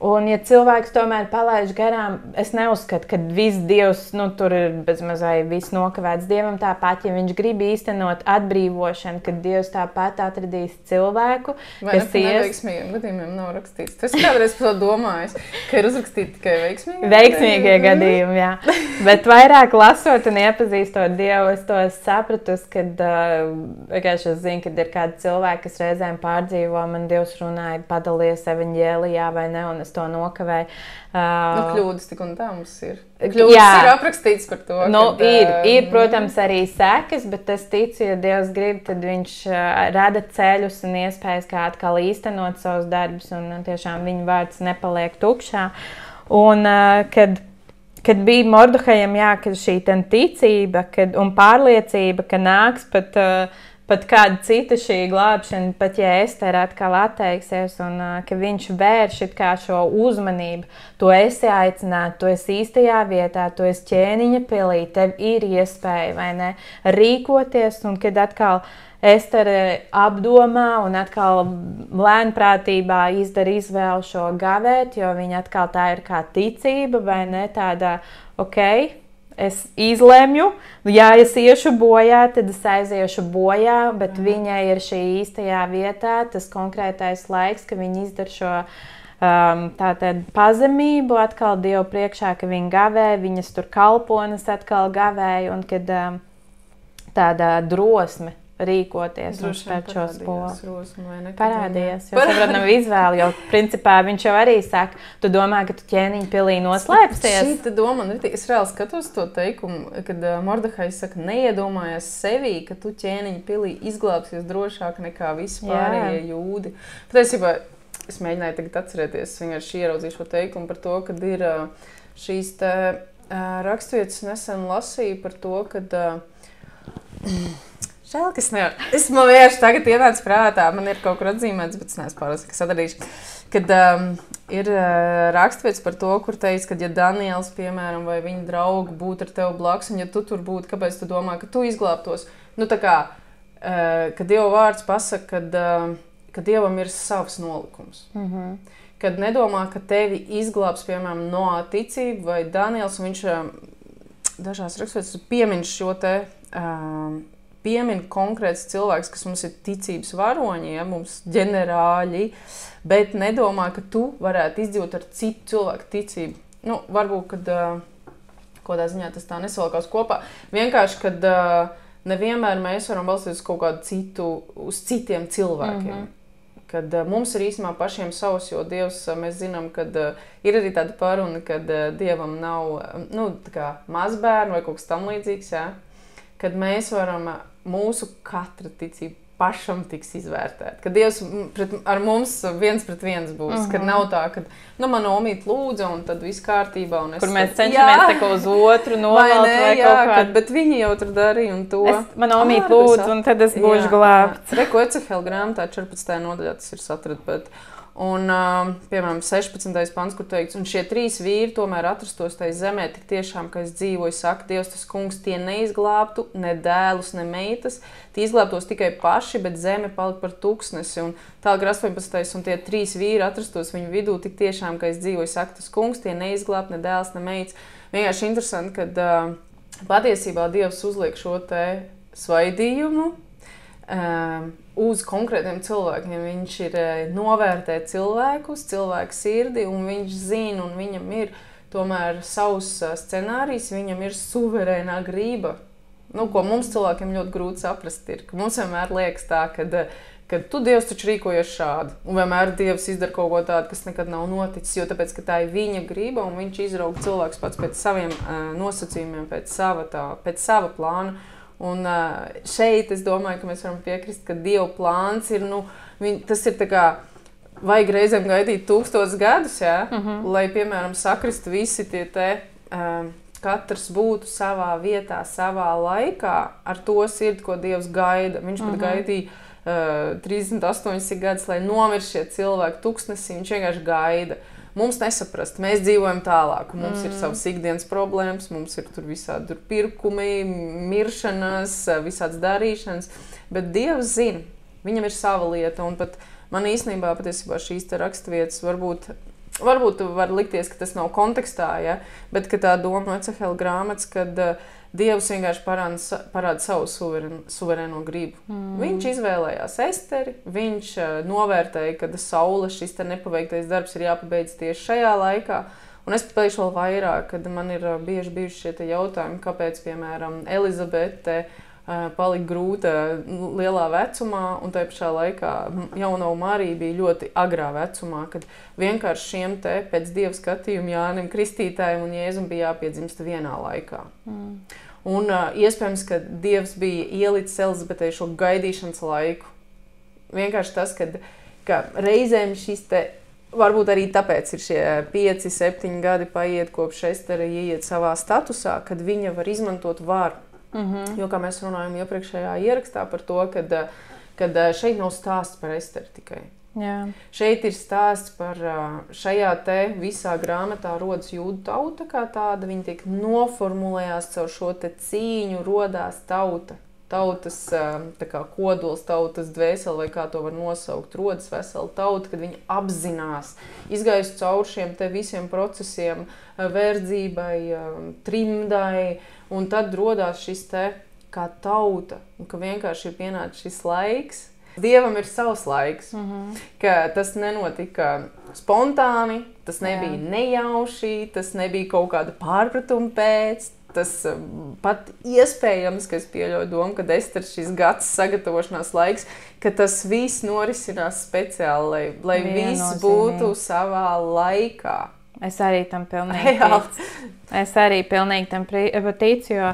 Un, ja cilvēks tomēr palaiž garām, es neuzskatu, ka viss Dievs, tur ir bezmazai viss nokavēts Dievam tāpat, ja viņš grib īstenot atbrīvošanu, kad Dievs tāpat atradīs cilvēku, vai kas ies... neveiksmīgiem gadījumiem nav rakstīts? Tas kādreiz par to domājis, ka ir uzrakstīti tikai veiksmīgie gadījumi, jā. Bet vairāk lasot un iepazīstot Dievu, es to sapratus, kad vienkārši es zinu, kad ir kādi cilvēki, kas reizēm pārdzīvo, man Dievs runāja, padalies evaņģēlijā vai ne, un es to nokavēju. Kļūdas tik un tā mums ir. Kļūdas ir aprakstīts par to. Ir, protams, arī sekas, bet es ticu, ja Dievs grib, tad viņš rada ceļus un iespējas, kā atkal īstenot savus darbus, un tiešām viņa vārds nepaliek tukšā. Un kad bija Mordohajam, ka šī ticība un pārliecība, ka nāks pat kāda cita šī glābšana, pat ja Estere atkal atteiksies un ka viņš vērš it kā šo uzmanību, tu esi aicināta, tu esi īstajā vietā, tu esi ķēniņa pilī, tev ir iespēja, vai ne, rīkoties, un kad atkal Estere apdomā un atkal lēnprātībā izdara izvēlu šo gavēt, jo viņa atkal tā ir kā ticība, vai ne, tāda, es izlemju, ja es iešu bojā, tad es aiziešu bojā, bet viņai ir šī īstajā vietā, tas konkrētais laiks, ka viņa izdara šo tātad pazemību atkal Dievu priekšā, ka viņa gavē, viņas tur kalpones atkal gavēja, un kad tāda drosme rīkoties un spēt šo spolu. Parādījās. Jo saprot, nav izvēle, jo principā viņš jau arī saka, tu domā, ka tu ķēniņa pilī noslēpsties. Šī doma, es reāli skatos to teikumu, kad Mordehais saka, neiedomājies sevī, ka tu ķēniņa pilī izglābsies drošāk nekā visi pārējie jūdi. Patiesībā, es mēģināju tagad atcerēties, vienkārši ieraudzīju šo teikumu par to, kad ir šīs te rakstvietas nesen lasīju par to, kad žēl, ka es man vienkārši tagad ienāca prātā, man ir kaut kur atzīmēts, bet es neesmu pārliecināta, ka atradīšu. Kad ir rakstvietas par to, kur teica, ka ja Daniels, piemēram, vai viņa draugi būtu ar tevi blakus, un ja tu tur būtu, kāpēc tu domā, ka tu izglābtos? Nu tā kā, kad Dieva vārds pasaka, ka Dievam ir savs nolikums. Kad nedomā, ka tevi izglābs, piemēram, Noā ticība vai Daniels, un viņš dažās rakstvietas piemin šo te piemin konkrēts cilvēks, kas mums ir ticības varoņi, ja, mums ģenerāļi, bet nedomā, ka tu varētu izdzīvot ar citu cilvēku ticību. Nu, varbūt, kad kādā ziņā tas tā nesavalkās kopā. Vienkārši, kad nevienmēr mēs varam balstīt uz kaut kādu citu, uz citiem cilvēkiem. Kad mums ir īstenībā pašiem savs, jo Dievs, mēs zinām, kad ir arī tāda paruna, kad Dievam nav, nu, tā kā mazbērnu vai kaut kas tam līdzīgs, ja, kad mēs varam mūsu katra ticība pašam tiks izvērtēta. Kad Dievs ar mums viens pret viens būs. Kad nav tā, ka man omīt lūdza un tad viss kārtībā. Un kur mēs cenšamies tā kā uz otru novelt vai kaut kā. Bet viņi jau tur darīja un to. Man omīt lūdza un tad es būšu glābts. Reku Ecehela grāmatā 14. nodaļā tas ir satrat. Un, piemēram, 16. pants, kur teikts, un šie 3 vīri tomēr atrastos tai zemē, tik tiešām, ka es dzīvoju, saka Dievs, tas kungs, tie neizglābtu, ne dēlus, ne meitas, tie izglābtos tikai paši, bet zeme palika par tūkstnesi. Un tālāk 18. un tie 3 vīri atrastos viņu vidū, tik tiešām, ka es dzīvoju, saka tas kungs, tie neizglābt, ne dēls, ne meitas. Vienkārši interesanti, kad patiesībā Dievs uzliek šo te svaidījumu, uz konkrētiem cilvēkiem. Viņš ir novērtē cilvēkus, cilvēku sirdi, un viņš zina, un viņam ir tomēr savs scenārijs, viņam ir suverēnā grība. Nu, ko mums cilvēkiem ļoti grūti saprast ir, ka mums vienmēr liekas tā, kad tu Dievs taču rīkojies šādi, un vienmēr Dievs izdara kaut ko tādu, kas nekad nav noticis, jo tāpēc, ka tā ir viņa grība, un viņš izrauga cilvēkus pats pēc saviem nosacījumiem, pēc sava plāna. Un šeit es domāju, ka mēs varam piekrist, ka Dieva plāns ir, tas ir tā kā, vajag reizēm gaidīt 1000 gadus, ja? Lai, piemēram, sakrist visi tie te, katrs būtu savā vietā, savā laikā, ar to sirdi, ko Dievs gaida. Viņš pat gaidīja 38 gadus, lai nomir šie cilvēki tūkstnesī, viņš vienkārši gaida. Mums nesaprast, mēs dzīvojam tālāk, mums ir savas ikdienas problēmas, mums ir tur visādi pirkumi, miršanas, visādas darīšanas, bet Dievs zina, viņam ir sava lieta, un pat man īstenībā patiesībā šīs te rakstvietas varbūt var likties, ka tas nav kontekstā, ja? Bet ka tā doma no Ecehela grāmatas, kad Dievs vienkārši parāda savu suverēno gribu. Viņš izvēlējās Esteri, viņš novērtēja, ka saule šis te nepaveiktais darbs ir jāpabeidz tieši šajā laikā. Un es pateikšu vēl vairāk, kad man ir bieži bijuši šie te jautājumi, kāpēc, piemēram, Elizabete palika grūta lielā vecumā, un tajā pašā laikā jaunā Marija bija ļoti agrā vecumā, kad vienkārši šiem te pēc Dieva skatījuma Jānim Kristītājiem un Jēzum bija jāpiedzimst vienā laikā. Un iespējams, ka Dievs bija ielicis Elizabetei šo gaidīšanas laiku. Vienkārši tas, ka reizēm šis te, varbūt arī tāpēc ir šie 5-7 gadi paiet, kopš Estere ieiet savā statusā, kad viņa var izmantot varu. Jo, kā mēs runājam iepriekšējā ierakstā par to, kad šeit nav stāsts par Esteri tikai. Jā. Šeit ir stāsts par šajā te visā grāmatā rodas jūdu tauta kā tāda, viņa tiek noformulējās caur šo te cīņu, rodās tauta. Tautas tā kā kodols, tautas dvēseli, vai kā to var nosaukt, rodas vesela tauta, kad viņi apzinās, izgājusi cauri šiem te visiem procesiem, verdzībai, trimdai, un tad rodās šis te kā tauta, un ka vienkārši ir pienācis šis laiks. Dievam ir savs laiks, ka tas nenotika spontāni, tas nebija nejauši, tas nebija kaut kāda pārpratuma pēc. tas pat iespējams, ka es pieļauju domu, ka Ester šis gads sagatavošanās laiks, ka tas viss norisinās speciāli, lai viss būtu savā laikā. Es arī tam pilnīgi ticu. Es arī pilnīgi tam ticu, jo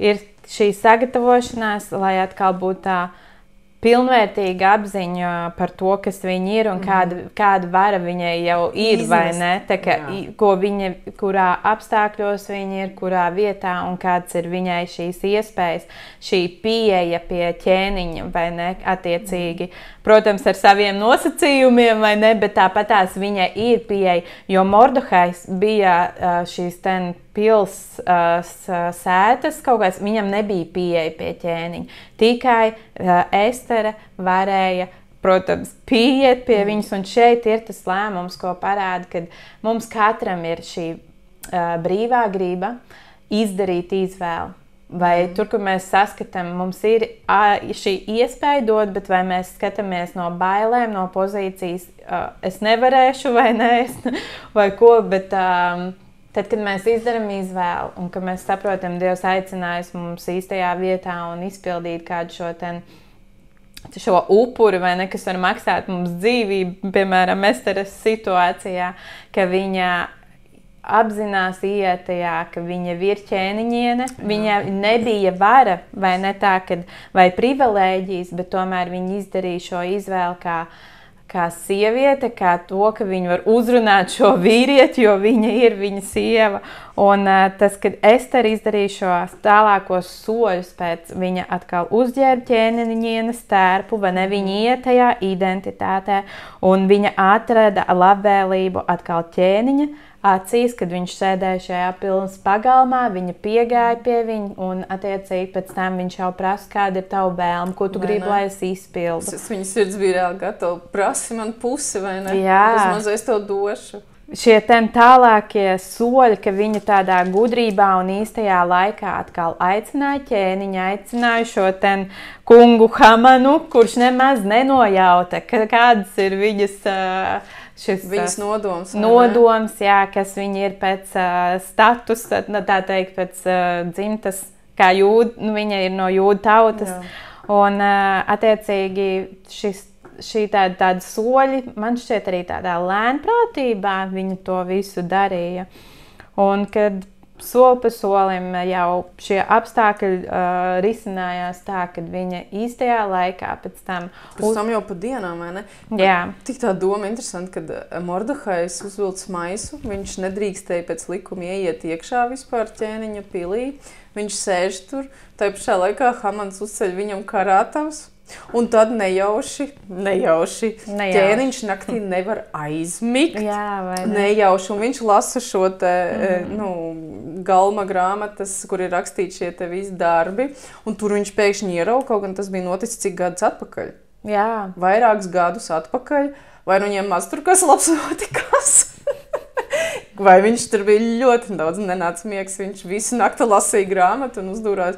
ir šī sagatavošanās, lai atkal būtu tā pilnvērtīga apziņa par to, kas viņa ir un kāda vara viņai jau ir, vai ne? Tā kā, kurā apstākļos viņa ir, kurā vietā un kāds ir viņai šīs iespējas, šī pieeja pie ķēniņa, vai ne, attiecīgi. Protams, ar saviem nosacījumiem, vai ne, bet tāpatās viņai ir pieeja, jo Mordehajs bija šīs pils sētas kaut kāds, viņam nebija pieeja pie ķēniņa. Tikai Estere varēja, protams, pieiet pie viņas, un šeit ir tas lēmums, ko parāda, ka mums katram ir šī brīvā griba izdarīt izvēli. Vai tur, kur mēs saskatām, mums ir šī iespēja dot, bet vai mēs skatāmies no bailēm, no pozīcijas, es nevarēšu vai nē, vai ko, bet tad, kad mēs izdarām izvēli un ka mēs saprotam, Dievs aicinājis mums īstajā vietā un izpildīt kādu šo upuri, vai ne, kas var maksāt mums dzīvību, piemēram, Esteres situācijā, ka viņa apzinās iet tajā, ka viņa ir ķēniņiene, viņa nebija vara, vai ne tā, vai privilēģijas, bet tomēr viņa izdarīja šo izvēli kā sieviete, kā to, ka viņa var uzrunāt šo vīrieti, jo viņa ir viņa sieva. Un tas, kad Estere izdarīja šos tālākos soļus pēc viņa atkal uzģērba ķēniņienes tērpu, vai ne, viņa iet tajā identitātē, un viņa atrada labvēlību atkal ķēniņa acīs, kad viņš sēdēja šajā pilnas pagalmā, viņa piegāja pie viņa, un attiecīgi pēc tam viņš jau prasa, kāda ir tava vēlme, ko tu gribi, lai es izpildu. Viņa sirds bija reāli gatava, prasi man pusi, vai ne? Jā. Vismaz es tev došu. Šie tālākie soļi, ka viņa tādā gudrībā un īstajā laikā atkal aicināja ķēniņu, aicināja šo kungu Hamanu, kurš nemaz nenojauta, kādas ir viņas viņas nodoms, jā, kas viņa ir pēc statusa, tā teikt, pēc dzimtas, kā jūda, viņa ir no jūda tautas. Jā. Un attiecīgi šī tāda soļi, man šķiet arī tādā lēnprātībā viņa to visu darīja. Un kad soli pa solim jau šie apstākļi risinājās tā, kad viņa īstajā laikā pēc tam jau pa dienām, vai ne? Jā. Tik tā doma interesanti, kad Mordehajs uzvilc maisu, viņš nedrīkstēja pēc likuma ieiet iekšā vispār ķēniņa pilī, viņš sēž tur, tā pašā laikā Hamans uzceļ viņam karātavs. Un tad nejauši ķēniņš naktī nevar aizmigt. Jā, vai ne? Nejauši, un viņš lasa šo galma grāmatas, kur ir rakstīti šie visi darbi, un tur viņš pēkšņi ierauga, kaut gan tas bija noticis cik gadus atpakaļ. Jā. Vairākus gadus atpakaļ, vai nu viņiem maz tur kas labs notikās. Vai viņš tur bija ļoti daudz nenāca miegs, viņš visu nakti lasīja grāmatu un uzdūrās.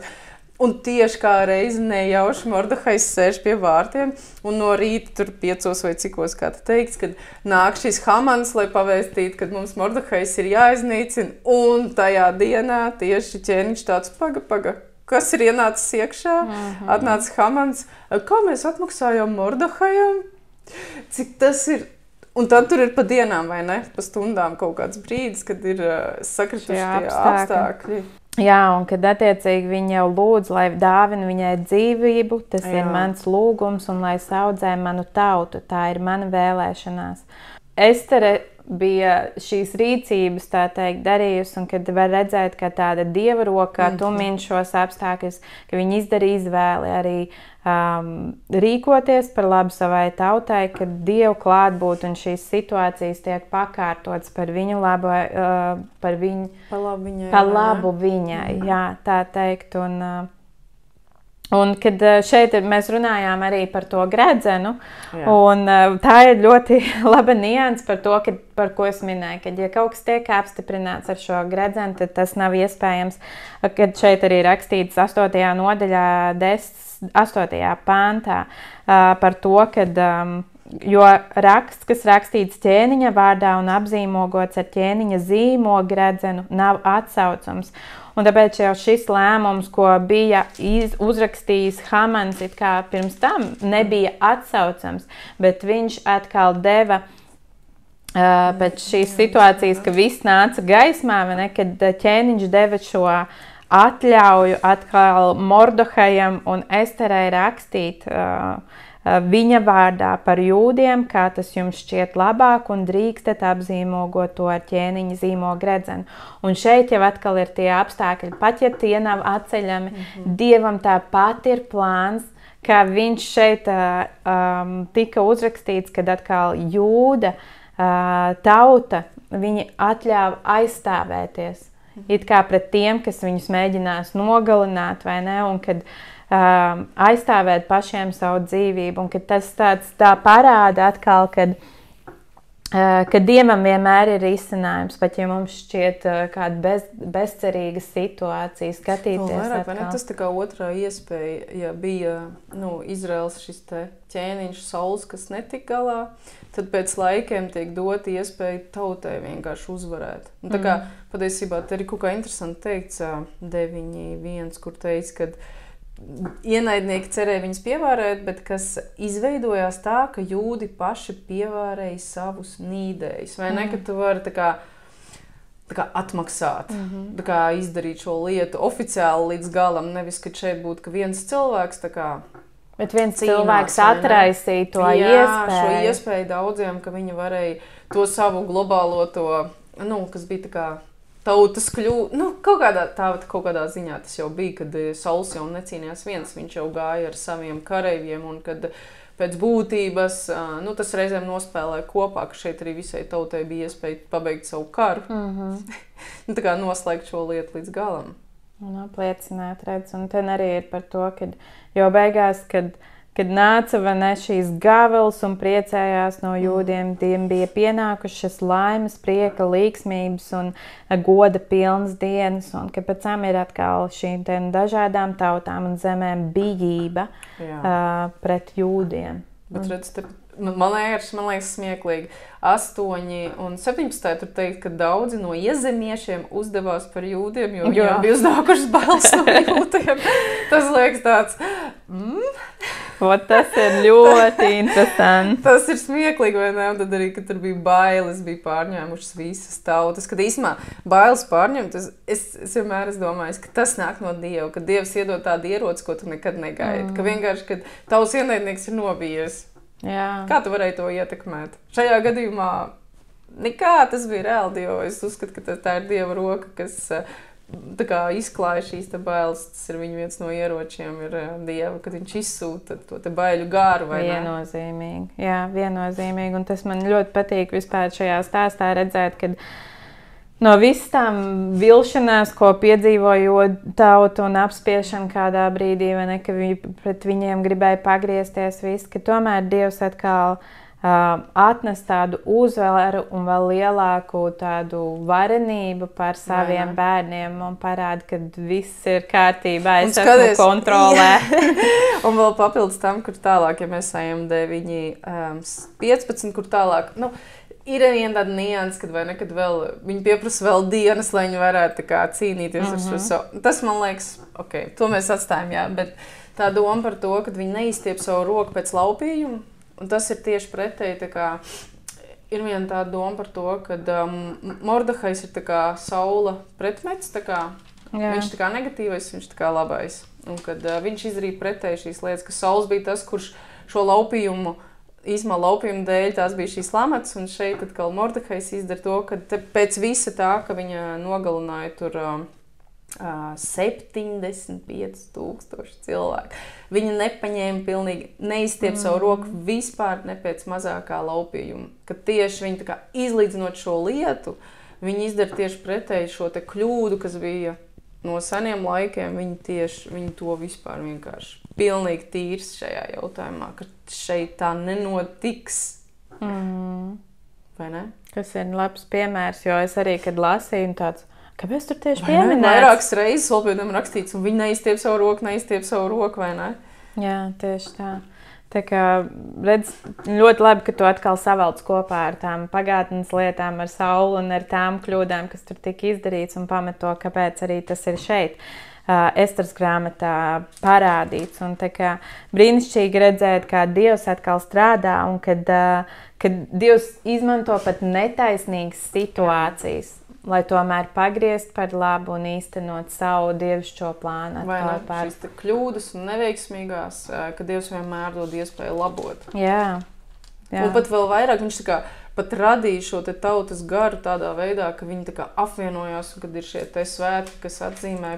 Un tieši kā reizi nejauši Mordehajs sēž pie vārtiem, un no rīta tur 5 vai cikos, kā te teikts, kad nāk šis Hamans, lai pavēstītu, kad mums Mordehajs ir jāiznīcina, un tajā dienā tieši ķēniņš tāds paga, kas ir ienācis iekšā, atnāca Hamans, kā mēs atmaksājām Mordehajam, cik tas ir, un tad tur ir pa dienām, vai ne, pa stundām kaut kāds brīdis, kad ir sakrituši tie apstākļi. Jā, un kad attiecīgi viņa jau lūdz, lai dāvina viņai dzīvību, tas ir mans lūgums, un lai saudzē manu tautu, tā ir mana vēlēšanās. Estere bija šīs rīcības, tā teikt, darījusi, un kad var redzēt, ka tāda Dieva roka tumina šos apstākļus, ka viņa izdarīja izvēli arī rīkoties par labu savai tautai, kad Dievu klātbūt un šīs situācijas tiek pakārtotas par viņu labu, par labu viņai, jā, tā teikt. Un kad šeit mēs runājām arī par to gredzenu, un tā ir ļoti laba nianse par to, par ko es minēju, kad ja kaut kas tiek apstiprināts ar šo gredzenu, tad tas nav iespējams, kad šeit arī rakstīts 8. nodaļā 8. pāntā par to, kad jo raksts, kas rakstīts ķēniņa vārdā un apzīmogots ar ķēniņa zīmogu redzenu, nav atsaucams. Un tāpēc jau šis lēmums, ko bija uzrakstījis Hamans it kā pirms tam, nebija atsaucams, bet viņš atkal deva pēc šīs situācijas, ka viss nāca gaismā, vai ne, kad ķēniņš deva šo atļauju atkal Mordohajam un Esterei rakstīt viņa vārdā par jūdiem, kā tas jums šķiet labāk, un drīkstat apzīmogot to ar ķēniņa zīmogu redzenu. Un šeit jau atkal ir tie apstākļi, pat ja tie nav atceļami, Dievam tāpat ir plāns, ka viņš šeit tika uzrakstīts, kad atkal jūda tauta, viņi atļāva aizstāvēties. It kā pret tiem, kas viņus mēģinās nogalināt, vai ne, un kad aizstāvēt pašiem savu dzīvību, un ka tas tā parāda atkal, ka Dievam vienmēr ir risinājums, pat ja mums šķiet kāda bezcerīga situācija skatīties vairāk, atkal. Tas tā kā otrā iespēja, ja bija Izraels šis te ķēniņš Sauls, kas netika galā, tad pēc laikiem tiek dot iespēja tautai vienkārši uzvarēt. Un tā kā patiesībā te ir kaut kā interesanti teikts 9.1, kur teica, kad ienaidnieki cerēja viņus pievārēt, bet kas izveidojās tā, ka jūdi paši pievārēja savus nīdējus. Vai ne, ka tu vari tā kā atmaksāt, tā kā izdarīt šo lietu oficiāli līdz galam, nevis, ka šeit būtu ka viens cilvēks tā kā bet viens cilvēks atraisīja to iespēju. Šo iespēju daudziem, ka viņi varēja to savu globālo kas bija tā kā tautas kaut kādā ziņā tas jau bija, kad Sauls jau necīnījās viens, viņš jau gāja ar saviem kareiviem, un kad pēc būtības, tas reizēm nospēlēja kopā, ka šeit arī visai tautai bija iespēja pabeigt savu karu. Tā kā noslēgt šo lietu līdz galam. Un apliecināt, redz, un ten arī ir par to, kad jau beigās, kad nāca vai ne šīs gavels un priecējās no jūdiem, tiem bija pienākušas laimes, prieka, līksmības un goda pilnas dienas, un ka pēc tam ir atkal šīm dažādām tautām un zemēm bijība pret jūdiem. Bet redz, man liekas smieklīgi. 8 un 17. tur teikt, ka daudzi no iezemiešiem uzdevās par jūdiem, jo viņiem bija uznākušas bailes no jūdiem. Tas liekas tāds... Tas ir ļoti interesanti. Tas ir smieklīgi, vai ne? Un tad arī, kad tur bija bailes, bija pārņēmušas visas tautas. Kad īstumā bailes pārņemt, es vienmēr domāju, ka tas nāk no Dieva, ka Dievs iedod tādu ieroci, ko tu nekad negaidi. Ka vienkārši, kad tavs ienaidnieks ir nobijies. Jā. Kā tu varēji to ietekmēt? Šajā gadījumā nekā tas bija reāli, jo es uzskatu, ka tā ir Dieva roka, kas tā kā izklāja šīs te bailes. Tas ir viņa viens no ieročiem, ir Dieva, kad viņš izsūta to te baiļu gāru, vai ne? Viennozīmīgi. Jā, viennozīmīgi. Un tas man ļoti patīk vispār šajā stāstā redzēt, kad no visas tām vilšanās, ko piedzīvoja tauta un apspiešana kādā brīdī, vai ne, ka pret viņiem gribēja pagriezties viss, ka tomēr Dievs atkal atnes tādu uzvaru un vēl lielāku tādu varenību par saviem bērniem un parāda, ka viss ir kārtībā, es esmu kontrolē. Un vēl papildus tam, kur tālāk, ja mēs ejam 9.15, kur tālāk, ir viena tāda nianses, kad vēl viņi pieprasa vēl dienas, lai viņi varētu tā kā cīnīties ar šo savu. Tas man liekas, to mēs atstājam, jā, bet tā doma par to, ka viņi neizstiep savu roku pēc laupījuma, un tas ir tieši pretēji, tā kā ir viena tāda doma par to, ka Mordehais ir tā kā Saula pretmets, tā kā viņš tā kā negatīvais, viņš tā kā labais. Un kad viņš izdarīja pretēji šīs lietas, ka Sauls bija tas, kurš šo laupījumu īsumā laupījuma dēļ tās bija šīs lamats, un šeit atkal Mordehais izdara to, ka pēc visa tā, ka viņa nogalināja tur 75,000 cilvēku. Viņa nepaņēma pilnīgi, neizstiep savu roku vispār ne pēc mazākā laupījuma. Kad tieši viņa tā kā izlīdzinot šo lietu, viņa izdara tieši pretēji šo te kļūdu, kas bija no seniem laikiem, viņi to vispār vienkārši pilnīgi tīrs šajā jautājumā, ka šeit tā nenotiks. Vai ne? Tas ir labs piemērs, jo es arī, kad lasīju tāds, kāpēc tur tieši pieminēts? Vairākas reizes vēl pēc tam rakstīts, un viņi neizstiep savu roku, vai ne? Jā, tieši tā. Tā kā redz, ļoti labi, ka tu atkal savelc kopā ar tām pagātnes lietām, ar sauli un ar tām kļūdām, kas tur tika izdarīts, un pamet to, kāpēc arī tas ir šeit. Esteras grāmatā parādīts. Un tā kā brīnišķīgi redzēt, kā Dievs atkal strādā un kad Dievs izmanto pat netaisnīgas situācijas, lai tomēr pagriezt par labu un īstenot savu dievišķo plānu. Vai ne? Šīs kļūdas un neveiksmīgās, ka Dievs vienmēr dod iespēju labot. Jā. Un pat vēl vairāk viņš tā kā pat radīja šo te tautas garu tādā veidā, ka viņi tā kā apvienojās, un kad ir šie te svētki, kas atzīmē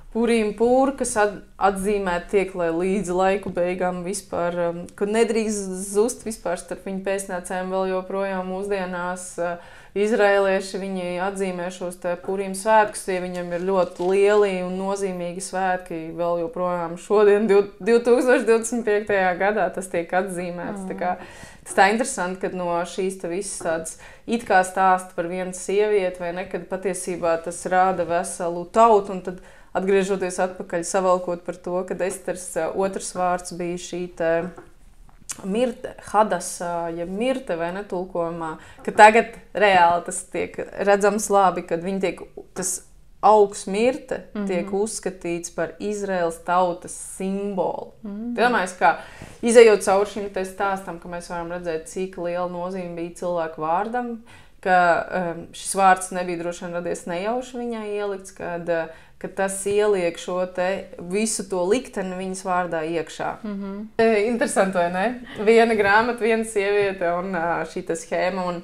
Pūrīm, kas atzīmē tiek, lai līdz laiku beigām vispār, kad nedrīkst zust vispār starp viņu pēcnācējiem vēl joprojām mūsdienās. Izraēlieši viņi atzīmē šos te Pūrīm svētkus, tie viņam ir ļoti lieli un nozīmīgi svētki, vēl joprojām šodien, 2025. gadā tas tiek atzīmēts. Tas tā interesanti, ka no šīs te visas tādas it kā stāsta par vienu sievieti, vai ne, kad patiesībā tas rāda veselu tautu, un tad atgriežoties atpakaļ, savalkot par to, kad Esteras otrs vārds bija šī te mirte, Hadasa, ja mirte, vai ne, tulkojumā, ka tagad reāli tas tiek redzams labi, kad viņi tiek, tas augsts mirte tiek uzskatīts par Izraēlas tautas simbolu. Domāju, kā izejot cauri šim te stāstam, ka mēs varam redzēt, cik liela nozīme bija cilvēku vārdam, ka šis vārds nebija droši vien radies nejauši viņai ielikts, ka tas ieliek šo te visu to likteni viņas vārdā iekšā. Interesanti, vai ne? Viena grāmata, viena sieviete un šī te schēma. Un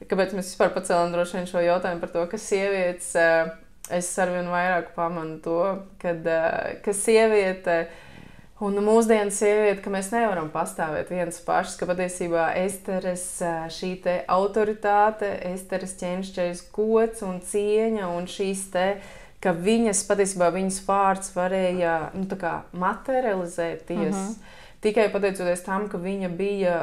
kāpēc mēs vispār pacēlam droši vien šo jautājumu par to, ka sievietes, es arvien vairāk pamanu to, ka sieviete un mūsdienu sieviete, ka mēs nevaram pastāvēt viens pašs, ka patiesībā Esteras šī te autoritāte, Esteras ķēnišķais gods un cieņa un šīs te, ka patiesībā viņas vārds varēja tā kā materializēties tikai pateicoties tam, ka viņa bija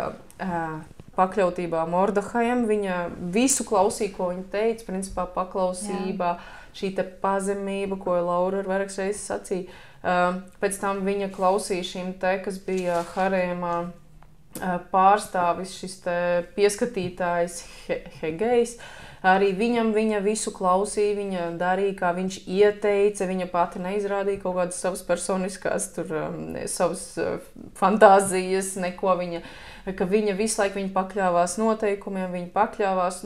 pakļautībā Mordehajam, viņa visu klausīja, ko viņa teica, principā paklausībā, šī te pazemība, ko Laura ar vairākas reizes sacīja. Pēc tam viņa klausīja šim te, kas bija harēmā pārstāvis, šis te pieskatītājs Hegejs. Arī viņa visu klausīja, viņa darīja, kā viņš ieteica, viņa pati neizrādīja kaut kādas savas personiskās, savas fantāzijas, neko ka viņa visu laiku pakļāvās noteikumiem, viņa pakļāvās,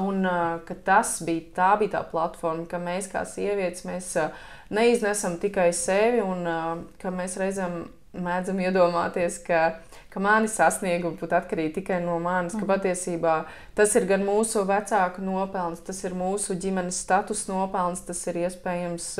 un ka tā bija tā platforma, ka mēs kā sievietes, mēs neiznesam tikai sevi, un ka mēs reizēm mēdzam iedomāties, ka mani sasniegumi būtu atkarīgi tikai no manis, ka patiesībā tas ir gan mūsu vecāku nopelns, tas ir mūsu ģimenes status nopelns, tas ir iespējams,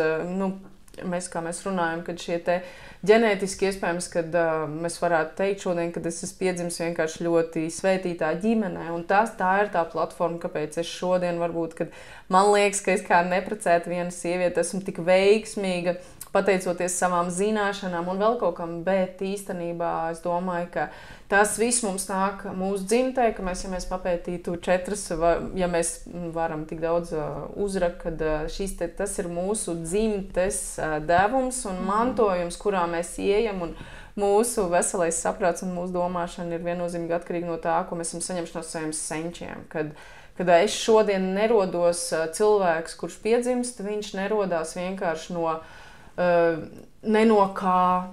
mēs runājam, kad šie te ģenētiski iespējams, kad mēs varētu teikt šodien, kad es esmu piedzimis vienkārši ļoti svētītā ģimenē, un tā ir tā platforma, kāpēc es šodien varbūt, kad man liekas, ka es kā neprecēta viena sieviete esmu tik veiksmīga, pateicoties savām zināšanām un vēl kaut kam, bet īstenībā es domāju, ka tas viss mums nāk mūsu dzimtē, ka ja mēs papētītu 4, ja mēs varam tik daudz uzrakt, kad tas ir mūsu dzimtes devums un mantojums, kurā mēs ieejam, un mūsu veselais saprāts un mūsu domāšana ir viennozīmīgi atkarīgi no tā, ko mēs esam saņemši no saviem senčiem. Kad es šodien nerodos cilvēks, kurš piedzimst, viņš nerodās vienkārši ne no kā.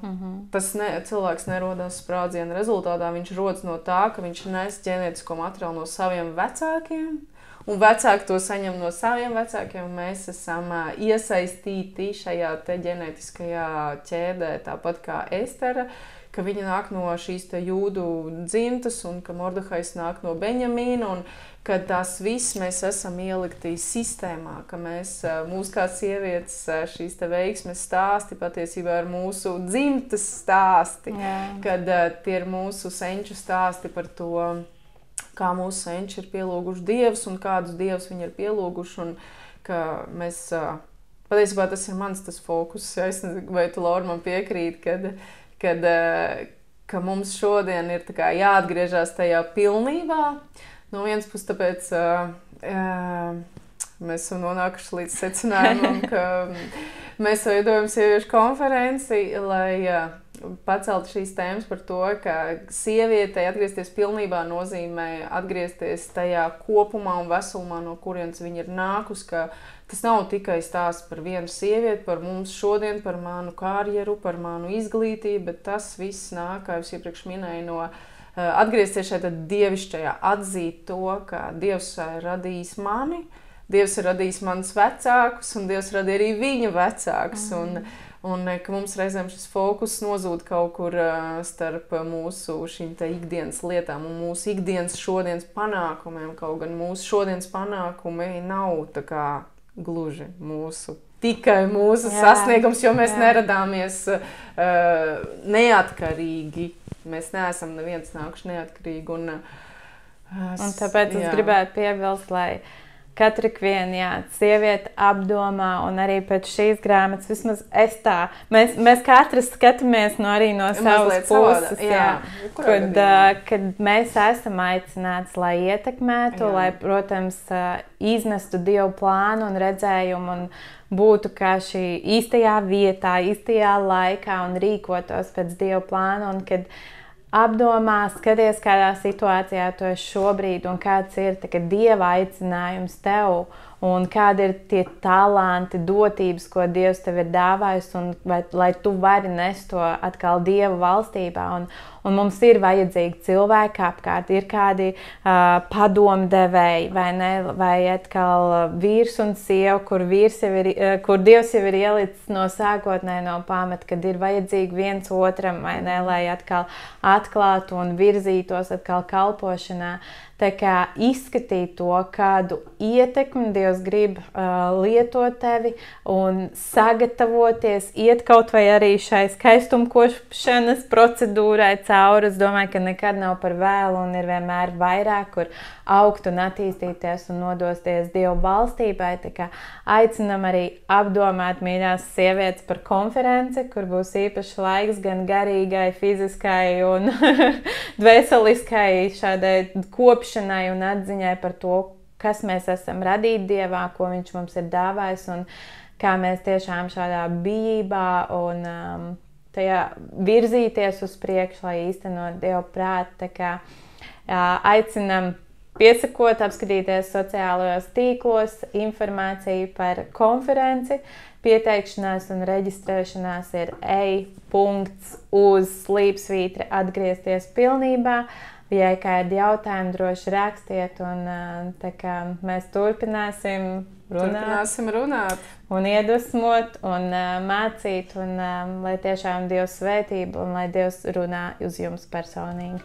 Cilvēks nerodās sprādziena rezultātā, viņš rodas no tā, ka viņš nes ģenētisko materiālu no saviem vecākiem, un vecāki to saņem no saviem vecākiem, un mēs esam iesaistīti šajā te ģenētiskajā ķēdē, tāpat kā Estera, ka viņa nāk no šīs te jūdu dzimtas, un ka Mordehajs nāk no Beņamīna, un ka tās viss mēs esam ielikti sistēmā, ka mūs kā sievietes šīs te veiksmes stāsti patiesībā ir mūsu dzimtas stāsti, kad tie ir mūsu senču stāsti par to, kā mūsu senči ir pielūguši dievus un kādus dievus viņi ir pielūguši, un ka mēs, patiesībā tas ir mans tas fokus, es nezinu, vai tu, Laura, man piekrīt, ka mums šodien ir tā kā jāatgriežās tajā pilnībā. No vienas puses, tāpēc mēs esam nonākuši līdz secinājumam, ka mēs veidojam sieviešu konferenci, lai pacelt šīs tēmas par to, ka sievietei atgriezties pilnībā nozīmē atgriezties tajā kopumā un veselumā, no kurienes viņa ir nākus, ka tas nav tikai stāsts par vienu sievieti, par mums šodien, par manu karjeru, par manu izglītību, bet tas viss nāk, kā jūs iepriekš minēju, no atgriezties šeit dievišķajā, atzīt to, ka Dievs ir radījis mani, Dievs ir radījis manus vecākus, un Dievs radīja arī viņa vecākus. Un ka mums reizēm šis fokus nozūd kaut kur starp mūsu šīm te ikdienas lietām un mūsu ikdienas šodienas panākumiem. Kaut gan mūsu šodienas panākumi nav tā kā gluži tikai mūsu sasniegums, jo mēs neradāmies neatkarīgi. Mēs neesam neviens nākuši neatkarīgi. Un tāpēc es gribētu piebilst, lai katra sieviete apdomā, un arī pēc šīs grāmatas, vismaz es tā, mēs katrs skatāmies arī no savas puses, kad mēs esam aicināts, lai ietekmētu, lai, protams, iznestu Dievu plānu un redzējumu un būtu kā šī īstajā vietā, īstajā laikā un rīkotos pēc Dievu plānu, un kad apdomā, skaties, kādā situācijā tu esi šobrīd un kāds ir Dieva aicinājums tev un kādi ir tie talanti, dotības, ko Dievs tev ir dāvājis, un lai tu vari nest to atkal Dieva valstībā. Un mums ir vajadzīgi cilvēki apkārt, ir kādi padomdevēji, vai ne, vai atkal vīrs un sieva, kur Dievs jau ir ielicis no sākotnēji no pamata, kad ir vajadzīgi viens otram, vai ne, lai atkal atklātu un virzītos atkal kalpošanā. Tā kā izskatīt to, kādu ietekmi Dievs grib lietot tevi un sagatavoties, iet kaut vai arī šai skaistumkošanas procedūrai cauri. Es domāju, ka nekad nav par vēlu un ir vienmēr vairāk, kur augt un attīstīties un nodosties Dieva valstībai. Tā kā aicinam arī apdomāt, mīļās sievietes, par konferenci, kur būs īpašs laiks gan garīgai, fiziskai un dvēseliskai šādai kopšanai un atziņai par to, kas mēs esam radīti Dievā, ko Viņš mums ir dāvājis un kā mēs tiešām šādā bijībā un tajā virzīties uz priekšu, lai īstenot Dieva prātu. Tā kā aicinam piesakot, apskatīties sociālajos tīklos, informāciju par konferenci. Pieteikšanās un reģistrēšanās ir ej.uz/atgriezties pilnībā. Ja kādi jautājumi, droši rakstiet, un tā kā mēs turpināsim runāt un iedvesmot un mācīt, un lai tiešām Dievs svētība un lai Dievs runā uz jums personīgi.